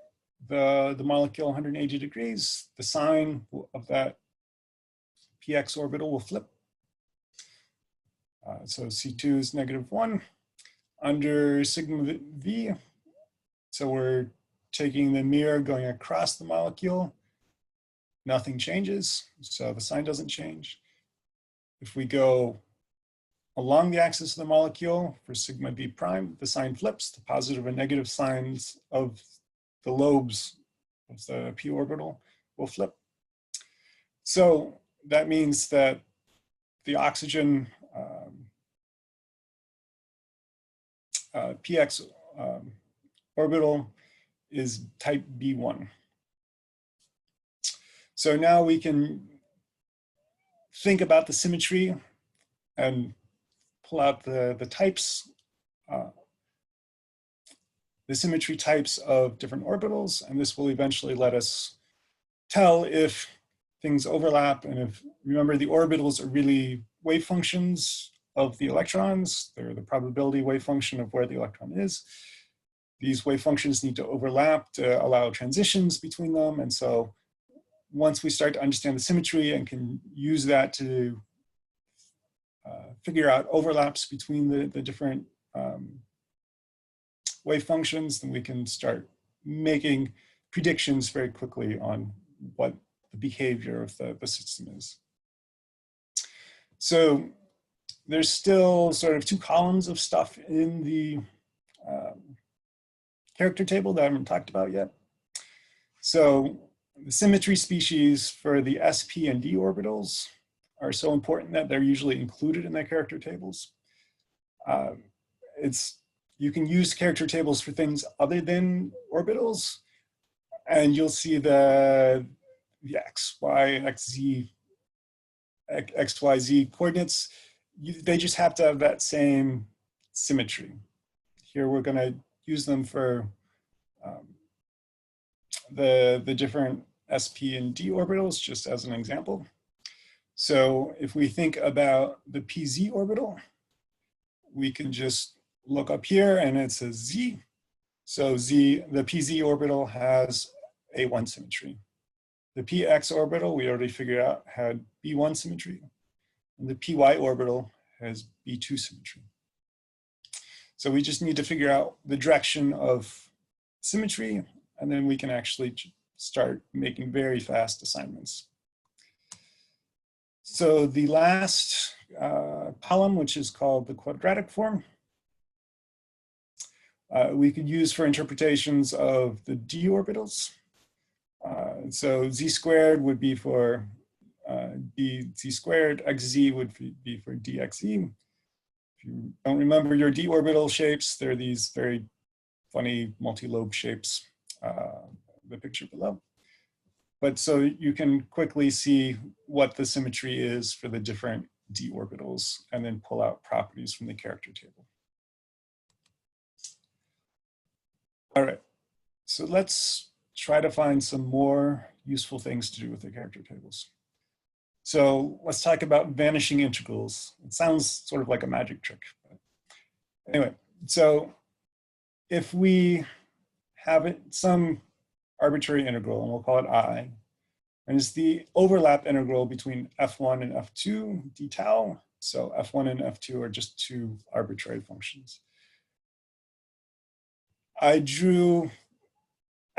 A: the molecule 180 degrees, the sign of that px orbital will flip. So C2 is -1. Under sigma V, so we're taking the mirror going across the molecule, nothing changes, so the sign doesn't change. If we go along the axis of the molecule for sigma V prime, the sign flips, the positive and negative signs of the lobes of the p orbital will flip. So that means that the oxygen px orbital is type B1. So now we can think about the symmetry and pull out the types, the symmetry types of different orbitals, and this will eventually let us tell if things overlap. And if, remember, the orbitals are really wave functions of the electrons. They're the probability wave function of where the electron is. These wave functions need to overlap to allow transitions between them. And so once we start to understand the symmetry and can use that to figure out overlaps between the different wave functions, then we can start making predictions very quickly on what the behavior of the system is. So there's still sort of 2 columns of stuff in the character table that I haven't talked about yet. So the symmetry species for the s, p, and d orbitals are so important that they're usually included in their character tables. You can use character tables for things other than orbitals, and you'll see the x, y, x, z, x, y, z coordinates. They just have to have that same symmetry. Here we're going to use them for the different s, p, and d orbitals, just as an example. So if we think about the PZ orbital, we can just look up here and it says Z. So the PZ orbital has A1 symmetry. The PX orbital, we already figured out, had B1 symmetry. And the PY orbital has B2 symmetry. So we just need to figure out the direction of symmetry, and then we can actually start making very fast assignments. So the last column, which is called the quadratic form, we could use for interpretations of the d orbitals. So z squared would be for dz squared, xz would be for dxe. If you don't remember your d orbital shapes, they're these very funny multi-lobe shapes, the picture below. But so you can quickly see what the symmetry is for the different d orbitals and then pull out properties from the character table. All right, so let's try to find some more useful things to do with the character tables. So let's talk about vanishing integrals. It sounds sort of like a magic trick. But anyway, so if we have some arbitrary integral, and we'll call it I, and it's the overlap integral between f1 and f2 d tau. So f1 and f2 are just two arbitrary functions. I drew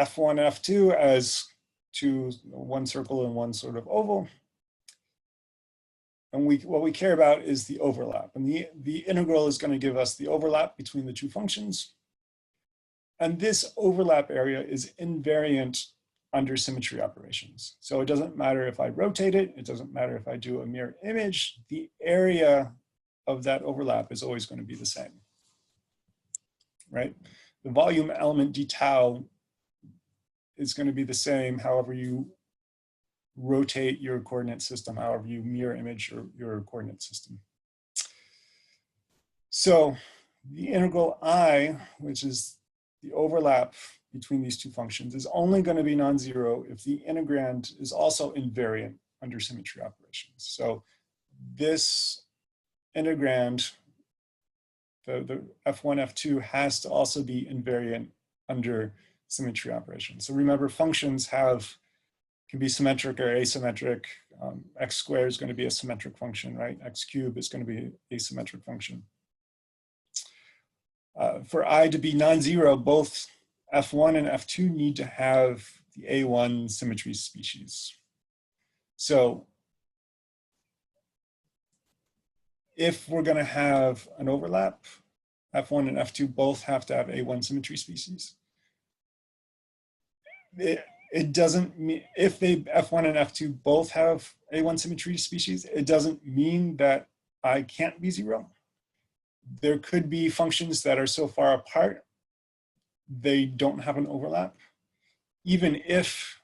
A: f1 and f2 as one circle and one sort of oval. And what we care about is the overlap. And the integral is going to give us the overlap between the two functions. And this overlap area is invariant under symmetry operations. So it doesn't matter if I rotate it, it doesn't matter if I do a mirror image, the area of that overlap is always going to be the same, right? The volume element d tau is going to be the same however you rotate your coordinate system, however you mirror image your coordinate system. So the integral I, which is the overlap between these two functions, is only going to be non-zero if the integrand is also invariant under symmetry operations. So this integrand, the f1, f2 has to also be invariant under symmetry operations. So remember, functions can be symmetric or asymmetric. X squared is going to be a symmetric function, right? X cubed is going to be an asymmetric function. For I to be non-zero, both f1 and f2 need to have the A1 symmetry species. So if we're going to have an overlap, f1 and f2 both have to have A1 symmetry species. It doesn't mean, if f1 and f2 both have A1 symmetry species, it doesn't mean that I can't be zero. There could be functions that are so far apart, they don't have an overlap. Even if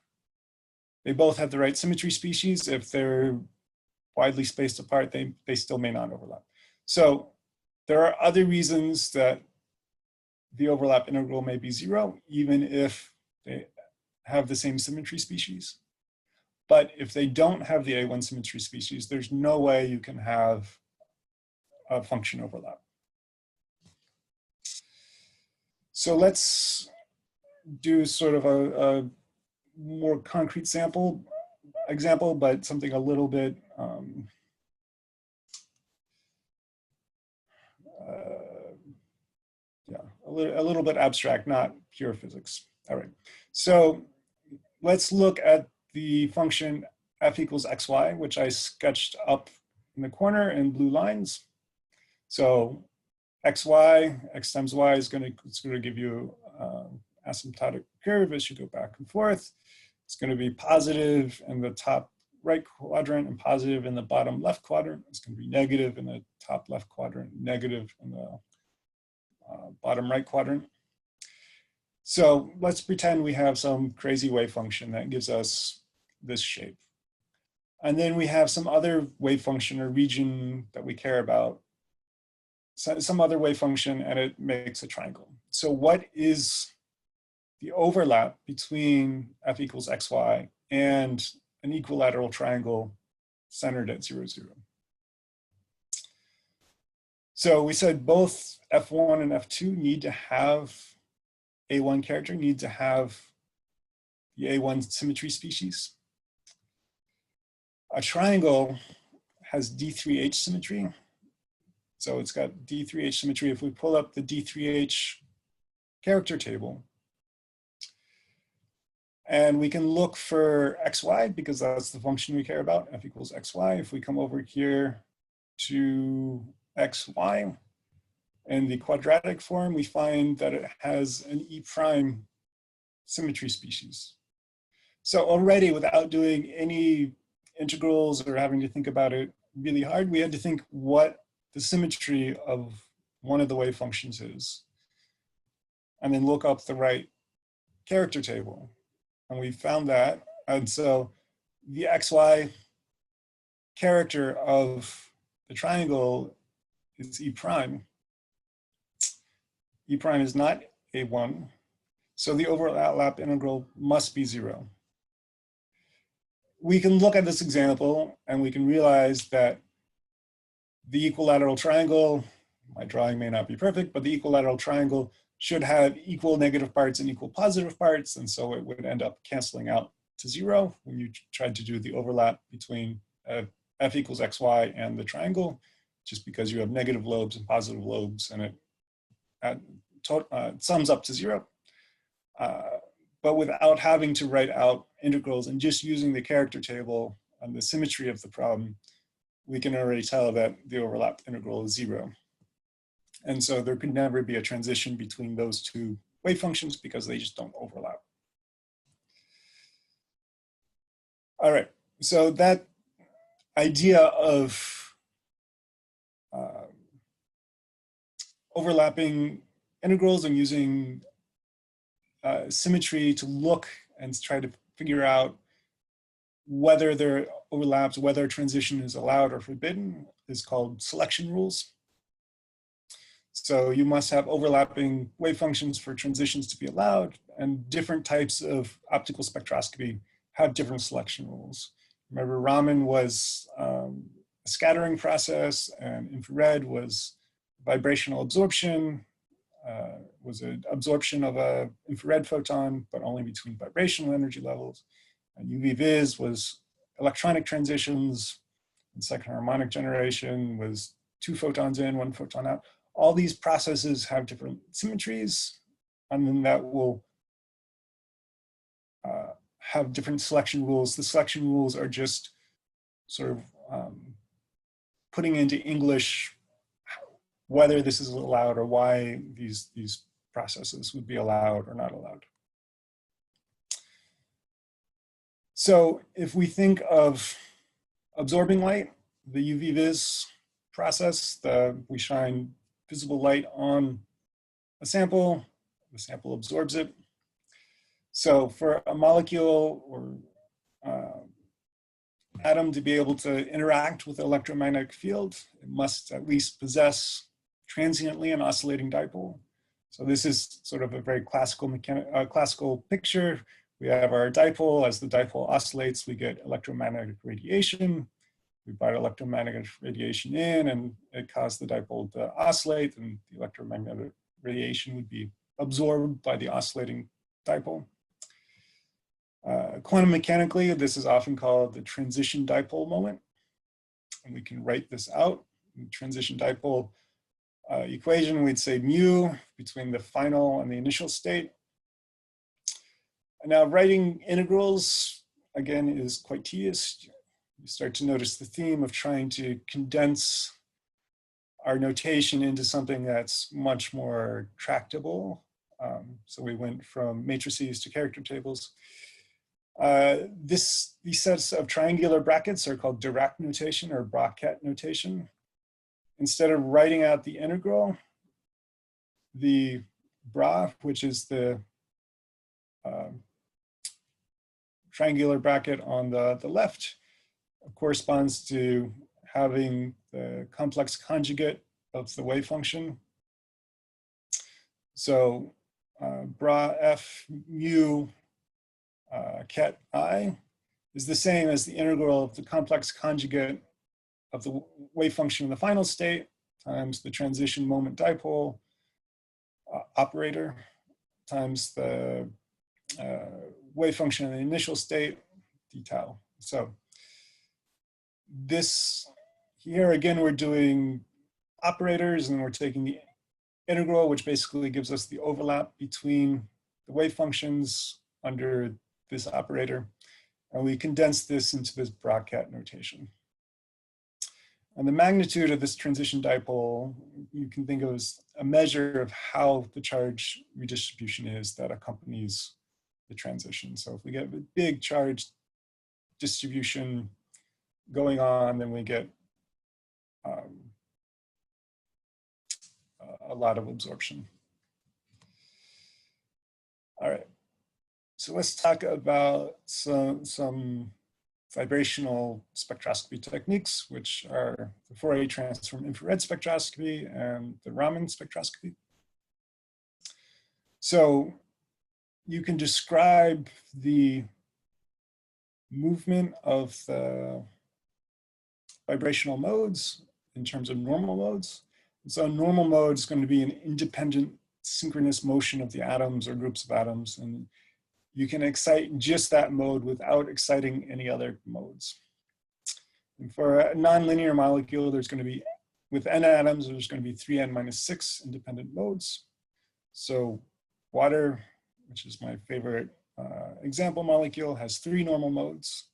A: they both have the right symmetry species, if they're widely spaced apart, they still may not overlap. So there are other reasons that the overlap integral may be zero, even if they have the same symmetry species. But if they don't have the A1 symmetry species, there's no way you can have a function overlap. So let's do sort of a more concrete example, but something a little bit a little bit abstract, not pure physics. All right. So let's look at the function f equals xy, which I sketched up in the corner in blue lines. So xy, x times y is going to give you asymptotic curve as you go back and forth. It's going to be positive in the top right quadrant and positive in the bottom left quadrant. It's going to be negative in the top left quadrant, negative in the bottom right quadrant. So let's pretend we have some crazy wave function that gives us this shape. And then we have some other wave function or region that we care about, some other wave function, and it makes a triangle. So what is the overlap between f equals xy and an equilateral triangle centered at 0, 0. So we said both F1 and F2 need to have A1 character, need to have the A1 symmetry species. A triangle has D3h symmetry. So it's got D3h symmetry. If we pull up the D3h character table, and we can look for xy because that's the function we care about, f equals xy. If we come over here to xy in the quadratic form, we find that it has an E prime symmetry species. So already, without doing any integrals or having to think about it really hard, we had to think what the symmetry of one of the wave functions is, and then look up the right character table. And we found that. And so the xy character of the triangle is E prime. E prime is not A1. So the overlap integral must be 0. We can look at this example and we can realize that the equilateral triangle, my drawing may not be perfect, but the equilateral triangle should have equal negative parts and equal positive parts. And so it would end up canceling out to 0 when you tried to do the overlap between f equals xy and the triangle, just because you have negative lobes and positive lobes, and it sums up to 0. But without having to write out integrals and just using the character table and the symmetry of the problem, we can already tell that the overlap integral is 0. And so there could never be a transition between those two wave functions because they just don't overlap. All right, so that idea of overlapping integrals and using symmetry to look and try to figure out whether there overlaps, whether transition is allowed or forbidden, is called selection rules. So you must have overlapping wave functions for transitions to be allowed, and different types of optical spectroscopy have different selection rules. Remember, Raman was a scattering process, and infrared was vibrational absorption, was an absorption of an infrared photon, but only between vibrational energy levels. And UV vis was electronic transitions, and second harmonic generation was 2 photons in, 1 photon out. All these processes have different symmetries, and then that will have different selection rules. The selection rules are just sort of putting into English whether this is allowed or why these processes would be allowed or not allowed. So if we think of absorbing light, the UV vis process, we shine visible light on a sample, the sample absorbs it. So for a molecule or atom to be able to interact with the electromagnetic field, it must at least possess transiently an oscillating dipole. So this is sort of a very classical picture. We have our dipole. As the dipole oscillates, we get electromagnetic radiation. We brought electromagnetic radiation in, and it caused the dipole to oscillate, and the electromagnetic radiation would be absorbed by the oscillating dipole. Quantum mechanically, this is often called the transition dipole moment. And we can write this out. In the transition dipole equation, we'd say mu between the final and the initial state. And now writing integrals, again, is quite tedious. You start to notice the theme of trying to condense our notation into something that's much more tractable. So we went from matrices to character tables. These sets of triangular brackets are called Dirac notation or bracket notation. Instead of writing out the integral, the bra, which is the triangular bracket on the left, corresponds to having the complex conjugate of the wave function. So bra f mu ket I is the same as the integral of the complex conjugate of the wave function in the final state times the transition moment dipole operator times the wave function in the initial state, d tau. So this, here again, we're doing operators and we're taking the integral, which basically gives us the overlap between the wave functions under this operator. And we condense this into this Dirac notation. And the magnitude of this transition dipole, you can think of as a measure of how the charge redistribution is that accompanies the transition. So if we get a big charge distribution going on, then we get a lot of absorption. All right, so let's talk about some vibrational spectroscopy techniques, which are the Fourier transform infrared spectroscopy and the Raman spectroscopy. So you can describe the movement of the vibrational modes in terms of normal modes. And so normal mode is going to be an independent synchronous motion of the atoms or groups of atoms, and you can excite just that mode without exciting any other modes. And for a nonlinear molecule, there's going to be, with n atoms, there's going to be 3n minus 6 independent modes. So water, which is my favorite example molecule, has 3 normal modes.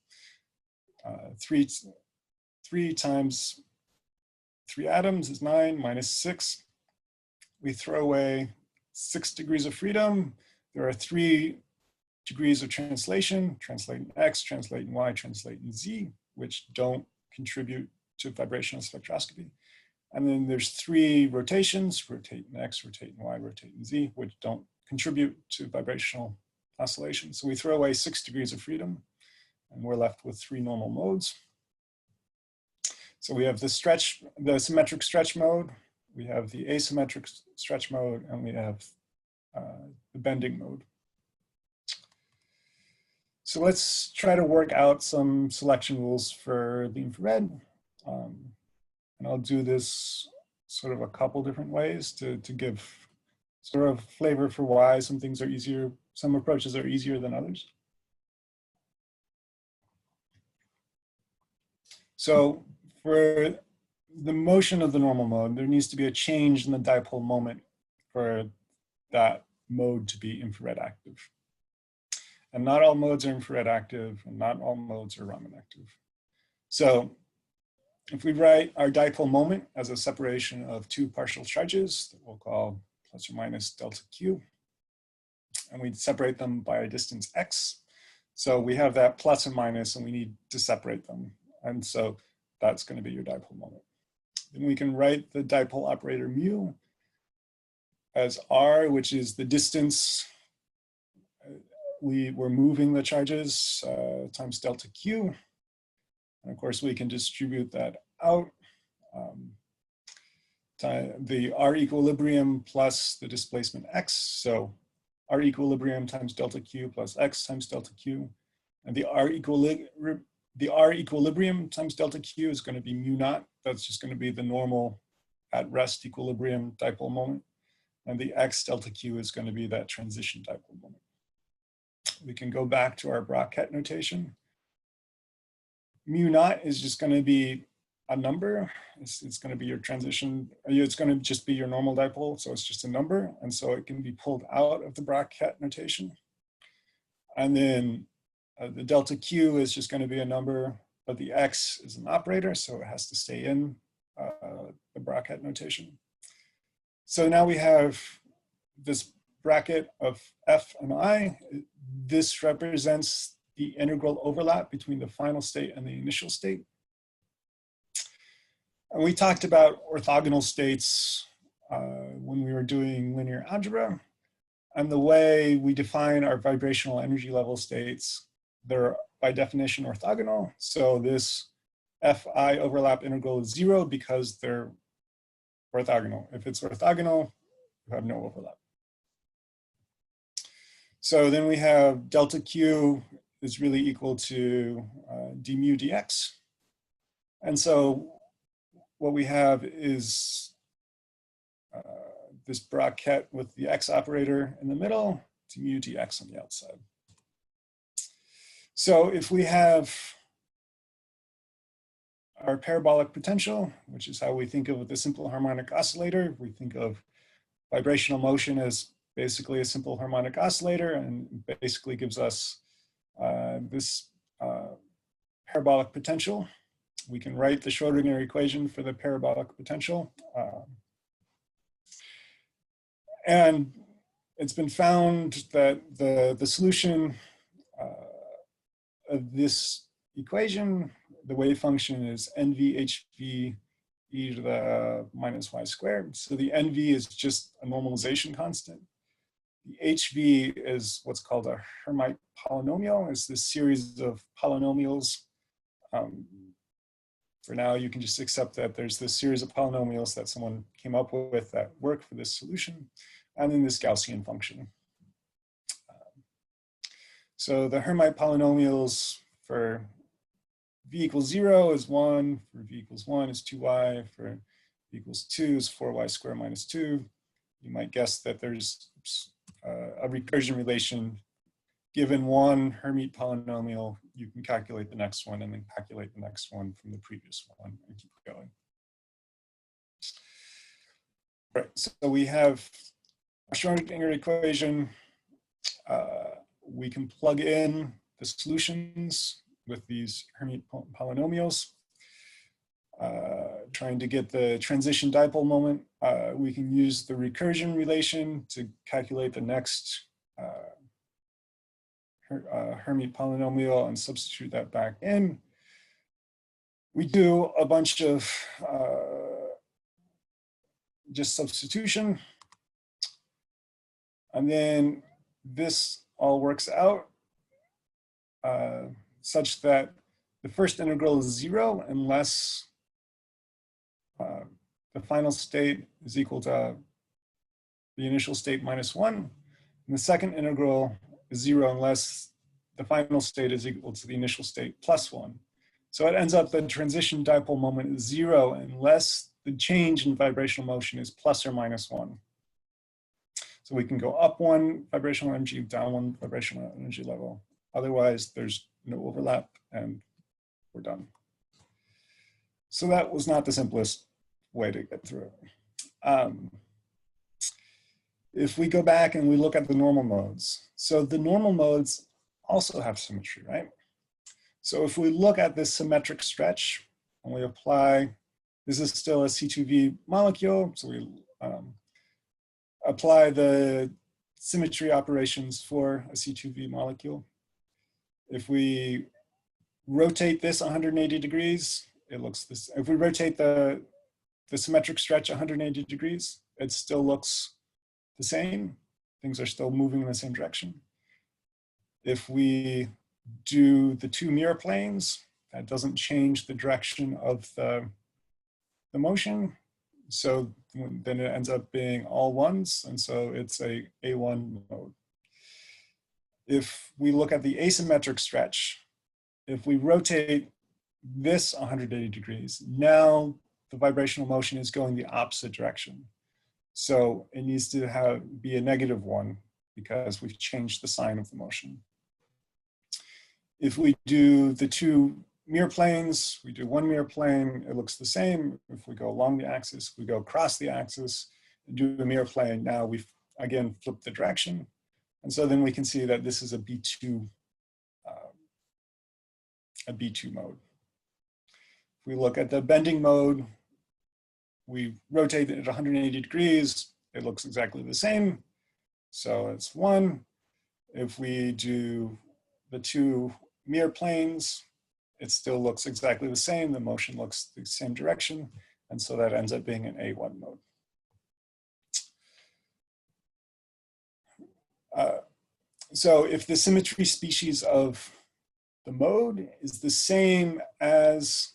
A: 3 times 3 atoms is 9 minus 6. We throw away 6 degrees of freedom. There are 3 degrees of translation, translating X, translating Y, translating Z, which don't contribute to vibrational spectroscopy. And then there's 3 rotations, rotating X, rotating Y, rotating Z, which don't contribute to vibrational oscillation. So we throw away 6 degrees of freedom, and we're left with 3 normal modes. So we have the symmetric stretch mode, we have the asymmetric stretch mode, and we have the bending mode. So let's try to work out some selection rules for the infrared. And I'll do this sort of a couple different ways to give sort of flavor for why some things are easier, some approaches are easier than others. So for the motion of the normal mode, there needs to be a change in the dipole moment for that mode to be infrared active. And not all modes are infrared active, and not all modes are Raman active. So if we write our dipole moment as a separation of 2 partial charges that we'll call plus or minus delta Q, and we separate them by a distance x. So we have that plus and minus, and we need to separate them. And so that's going to be your dipole moment. Then we can write the dipole operator mu as r, which is the distance we're moving the charges times delta Q. And of course, we can distribute that out. The R equilibrium plus the displacement x. So R equilibrium times delta Q plus x times delta Q. And the R equilibrium times delta Q is going to be mu naught. That's just going to be the normal at rest equilibrium dipole moment. And the x delta Q is going to be that transition dipole moment. We can go back to our Dirac notation. Mu naught is just going to be a number. It's going to be your transition. It's going to just be your normal dipole. So it's just a number. And so it can be pulled out of the Dirac notation. And then the delta Q is just going to be a number, but the X is an operator. So it has to stay in the Dirac notation. So now we have this bracket of F and I. This represents the integral overlap between the final state and the initial state. And we talked about orthogonal states when we were doing linear algebra. And the way we define our vibrational energy level states, they're by definition orthogonal. So this Fi overlap integral is 0 because they're orthogonal. If it's orthogonal, you have no overlap. So then we have delta Q is really equal to d mu dx. And so what we have is this bracket with the x operator in the middle, d mu dx on the outside. So if we have our parabolic potential, which is how we think of the simple harmonic oscillator, we think of vibrational motion as basically a simple harmonic oscillator, and basically gives us this parabolic potential. We can write the Schrodinger equation for the parabolic potential. And it's been found that the solution of this equation, the wave function is NV e to the minus y squared. So the NV is just a normalization constant. The HV is what's called a Hermite polynomial. It's this series of polynomials. For now, you can just accept that there's this series of polynomials that someone came up with that work for this solution, and then this Gaussian function. So the Hermite polynomials for v equals 0 is 1, for v equals 1 is 2y, for v equals 2 is 4y squared minus 2. You might guess that there's a recursion relation. Given one Hermite polynomial, you can calculate the next one and then calculate the next one from the previous one and keep going. Right, so we have a Schrodinger equation. We can plug in the solutions with these Hermite polynomials. Trying to get the transition dipole moment, we can use the recursion relation to calculate the next Hermite polynomial and substitute that back in. We do a bunch of just substitution. And then this all works out such that the first integral is 0 unless the final state is equal to the initial state minus 1. And the second integral is 0 unless the final state is equal to the initial state plus 1. So it ends up the transition dipole moment is 0 unless the change in vibrational motion is plus or minus 1. So we can go up 1 vibrational energy, down 1 vibrational energy level. Otherwise, there's no overlap and we're done. So that was not the simplest way to get through it. If we go back and we look at the normal modes, so the normal modes also have symmetry, right? So if we look at this symmetric stretch and we apply, this is still a C2V molecule, so we apply the symmetry operations for a C2V molecule. If we rotate this 180 degrees, it looks this. If we rotate the symmetric stretch 180 degrees, it still looks the same. Things are still moving in the same direction. If we do the two mirror planes, that doesn't change the direction of the motion. So then it ends up being all ones, and so it's a A1 mode. If we look at the asymmetric stretch, if we rotate this 180 degrees, now the vibrational motion is going the opposite direction. So it needs to be a -1 because we've changed the sign of the motion. If we do the two mirror planes, we do one mirror plane, it looks the same. If we go along the axis, we go across the axis and do a mirror plane. Now we've again flipped the direction. And so then we can see that this is a B2 mode. If we look at the bending mode, we rotate it at 180 degrees, it looks exactly the same. So it's 1. If we do the two mirror planes, it still looks exactly the same. The motion looks the same direction. And so that ends up being an A1 mode. So if the symmetry species of the mode is the same as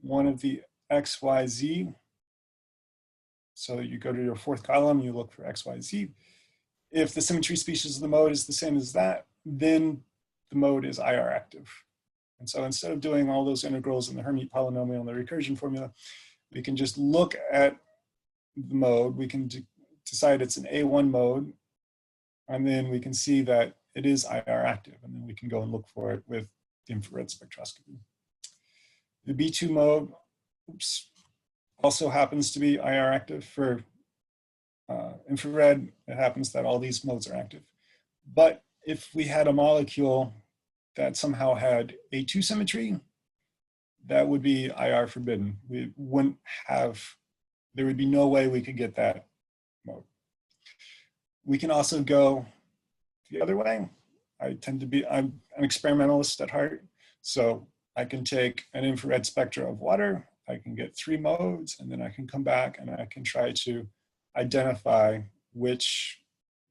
A: one of the X, Y, Z, so you go to your fourth column, you look for X, Y, Z. If the symmetry species of the mode is the same as that, then the mode is IR active. And so instead of doing all those integrals in the Hermite polynomial and the recursion formula, we can just look at the mode. We can decide it's an A1 mode, and then we can see that it is IR active, and then we can go and look for it with the infrared spectroscopy. The B2 mode, also happens to be IR active. For infrared, it happens that all these modes are active. But if we had a molecule that somehow had A2 symmetry, that would be IR forbidden. We wouldn't have, there would be no way we could get that mode. We can also go the other way. I'm an experimentalist at heart, so I can take an infrared spectra of water, I can get 3 modes, and then I can come back and I can try to identify which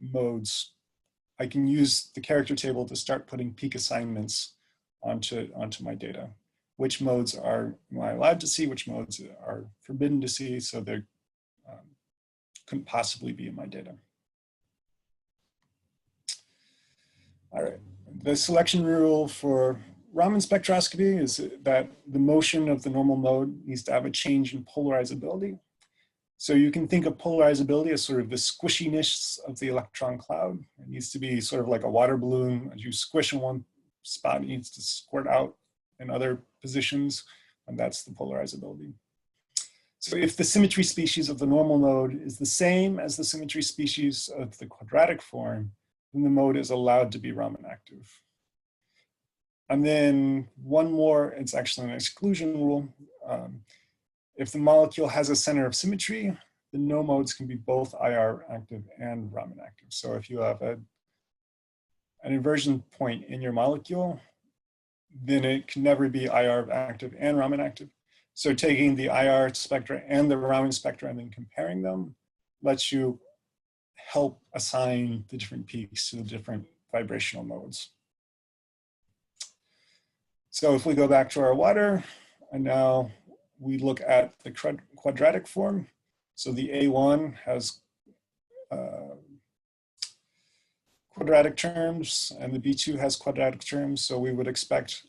A: modes. I can use the character table to start putting peak assignments onto my data. Which modes am I allowed to see, which modes are forbidden to see, so they couldn't possibly be in my data. All right, the selection rule for Raman spectroscopy is that the motion of the normal mode needs to have a change in polarizability. So you can think of polarizability as sort of the squishiness of the electron cloud. It needs to be sort of like a water balloon. As you squish in one spot, it needs to squirt out in other positions, and that's the polarizability. So if the symmetry species of the normal mode is the same as the symmetry species of the quadratic form, then the mode is allowed to be Raman active. And then one more, it's actually an exclusion rule. If the molecule has a center of symmetry, the no modes can be both IR active and Raman active. So if you have an inversion point in your molecule, then it can never be IR active and Raman active. So taking the IR spectra and the Raman spectra and then comparing them lets you help assign the different peaks to the different vibrational modes. So if we go back to our water, and now we look at the quadratic form. So the A1 has quadratic terms, and the B2 has quadratic terms. So we would expect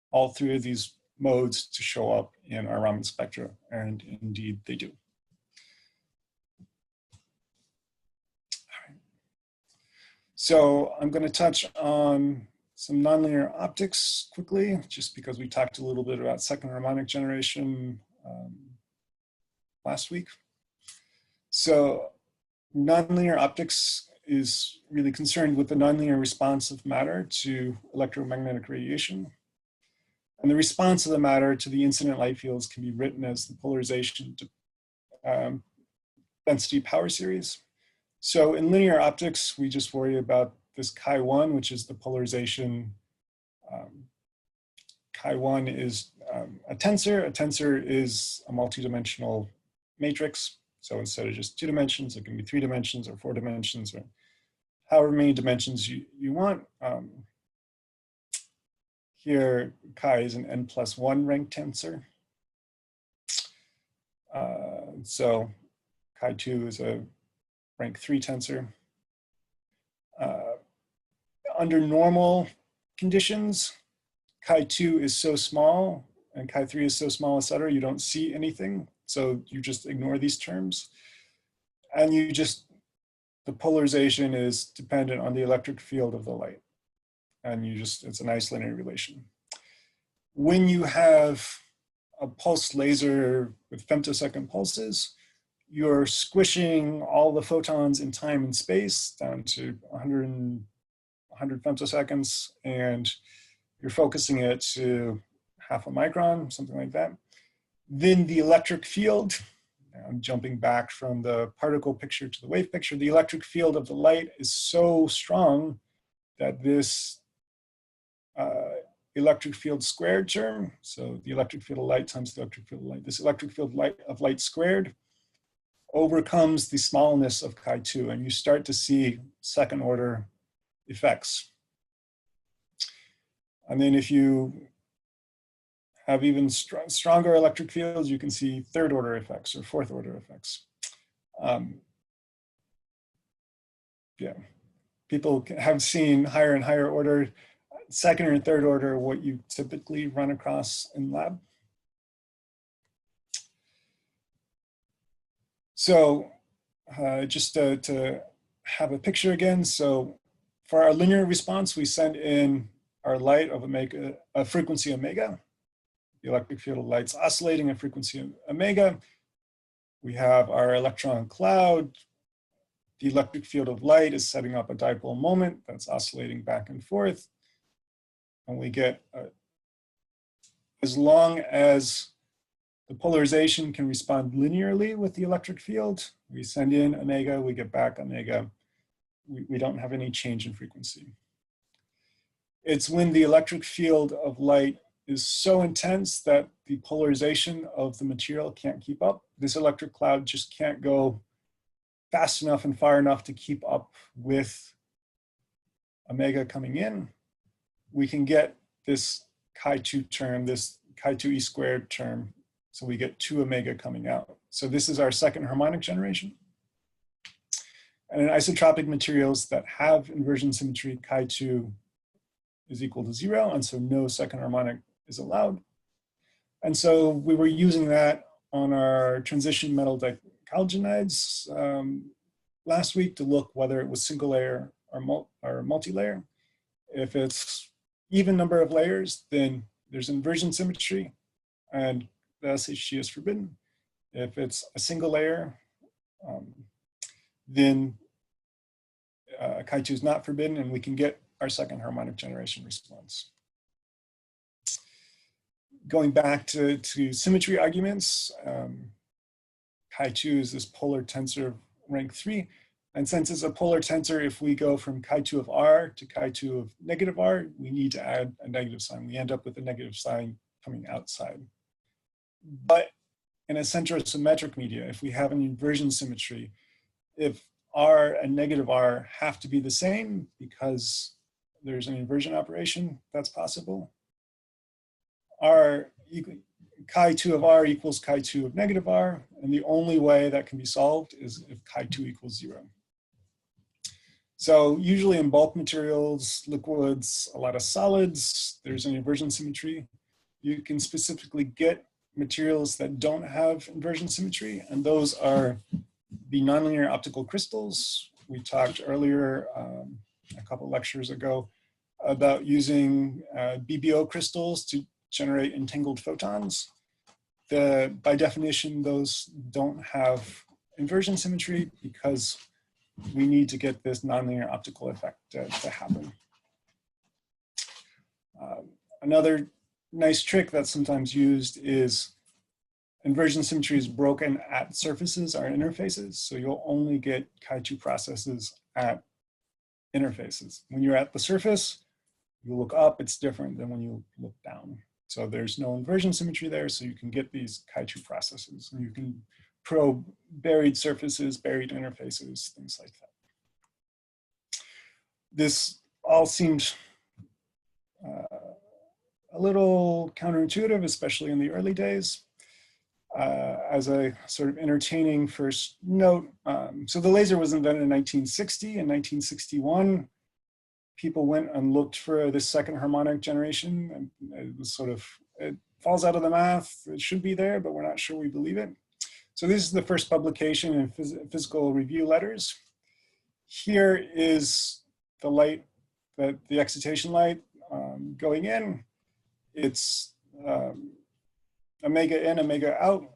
A: all 3 of these modes to show up in our Raman spectra, and indeed they do. All right. So I'm going to touch on some nonlinear optics quickly, just because we talked a little bit about second harmonic generation last week. So nonlinear optics is really concerned with the nonlinear response of matter to electromagnetic radiation. And the response of the matter to the incident light fields can be written as the polarization density power series. So in linear optics, we just worry about this chi1, which is the polarization. Chi1 is a tensor. A tensor is a multidimensional matrix. So instead of just 2 dimensions, it can be 3 dimensions or 4 dimensions, or however many dimensions you want. Here, chi is an n+1 ranked tensor. So chi2 is a rank 3 tensor. Under normal conditions, chi2 is so small and chi3 is so small, etc., you don't see anything. So you just ignore these terms. And the polarization is dependent on the electric field of the light. And it's a nice linear relation. When you have a pulsed laser with femtosecond pulses, you're squishing all the photons in time and space down to 100 femtoseconds, and you're focusing it to half a micron, something like that. Then the electric field, I'm jumping back from the particle picture to the wave picture, the electric field of the light is so strong that this electric field squared term, so the electric field of light times the electric field of light, this electric field of light squared overcomes the smallness of chi2, and you start to see second order effects. And then if you have even stronger electric fields, you can see third order effects or fourth order effects. Yeah, people have seen higher and higher order. second or third order what you typically run across in lab. So just to have a picture again, so for our linear response, we send in our light of omega, a frequency omega. The electric field of light's oscillating at frequency omega. We have our electron cloud. The electric field of light is setting up a dipole moment that's oscillating back and forth. And we get, as long as the polarization can respond linearly with the electric field, we send in omega, we get back omega. We don't have any change in frequency. It's when the electric field of light is so intense that the polarization of the material can't keep up. This electric cloud just can't go fast enough and far enough to keep up with omega coming in. We can get this chi2 term, this chi2 e squared term. So we get 2 omega coming out. So this is our second harmonic generation. And in isotropic materials that have inversion symmetry, chi2 is equal to 0, and so no second harmonic is allowed. And so we were using that on our transition metal dichalogenides last week to look whether it was single layer or multi-layer. If it's even number of layers, then there's inversion symmetry, and the SHG is forbidden. If it's a single layer, then chi2 is not forbidden, and we can get our second harmonic generation response. Going back to symmetry arguments, chi2 is this polar tensor of rank 3. And since it's a polar tensor, if we go from chi2 of r to chi2 of negative r, we need to add a negative sign. We end up with a negative sign coming outside. But in a centrosymmetric media, if we have an inversion symmetry, if r and negative r have to be the same because there's an inversion operation that's possible, chi2 of r equals chi2 of negative r, and the only way that can be solved is if chi2 equals 0. So usually in bulk materials, liquids, a lot of solids, there's an inversion symmetry. You can specifically get materials that don't have inversion symmetry, and those are the nonlinear optical crystals. We talked earlier, a couple lectures ago, about using BBO crystals to generate entangled photons. By definition, those don't have inversion symmetry because we need to get this nonlinear optical effect to happen. Another nice trick that's sometimes used is inversion symmetry is broken at surfaces or interfaces. So you'll only get chi2 processes at interfaces. When you're at the surface, you look up, it's different than when you look down. So there's no inversion symmetry there, so you can get these chi2 processes. And you can probe buried surfaces, buried interfaces, things like that. This all seemed a little counterintuitive, especially in the early days. As a sort of entertaining first note, so the laser was invented in 1960. In 1961, people went and looked for this second harmonic generation, and it was sort of, it falls out of the math. It should be there, but we're not sure we believe it. So this is the first publication in Physical Review Letters. Here is the light, the excitation light going in. It's omega in, omega out.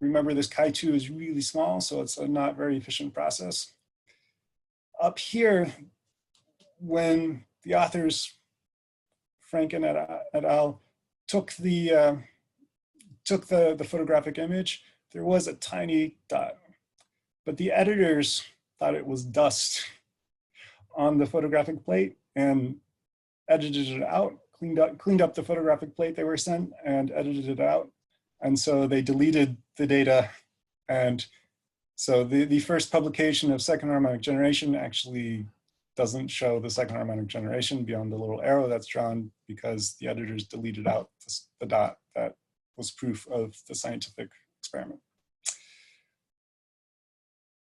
A: Remember, this chi2 is really small, so it's a not very efficient process. Up here, when the authors, Franken et al., took the photographic image, there was a tiny dot, but the editors thought it was dust on the photographic plate and edited it out, cleaned up the photographic plate they were sent and edited it out. And so they deleted the data. And so the first publication of second harmonic generation actually doesn't show the second harmonic generation beyond the little arrow that's drawn because the editors deleted out the dot that was proof of the scientific experiment.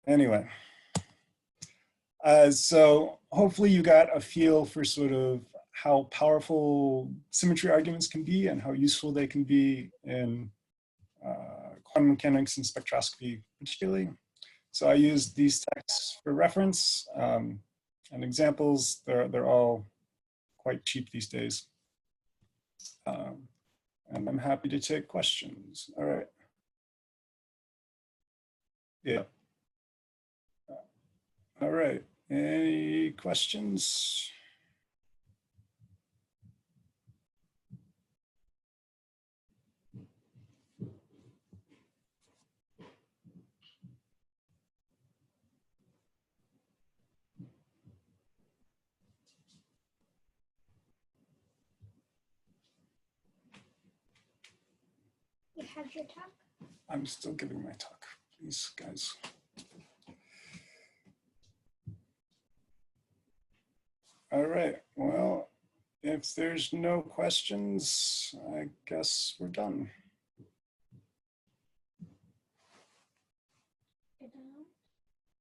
A: Anyway, So hopefully you got a feel for sort of how powerful symmetry arguments can be and how useful they can be in quantum mechanics and spectroscopy particularly. So I used these texts for reference and examples. They're all quite cheap these days. And I'm happy to take questions. All right. Yeah. All right. Any questions?
B: You have your talk?
A: I'm still giving my talk, please, guys. All right. Well, if there's no questions, I guess we're done.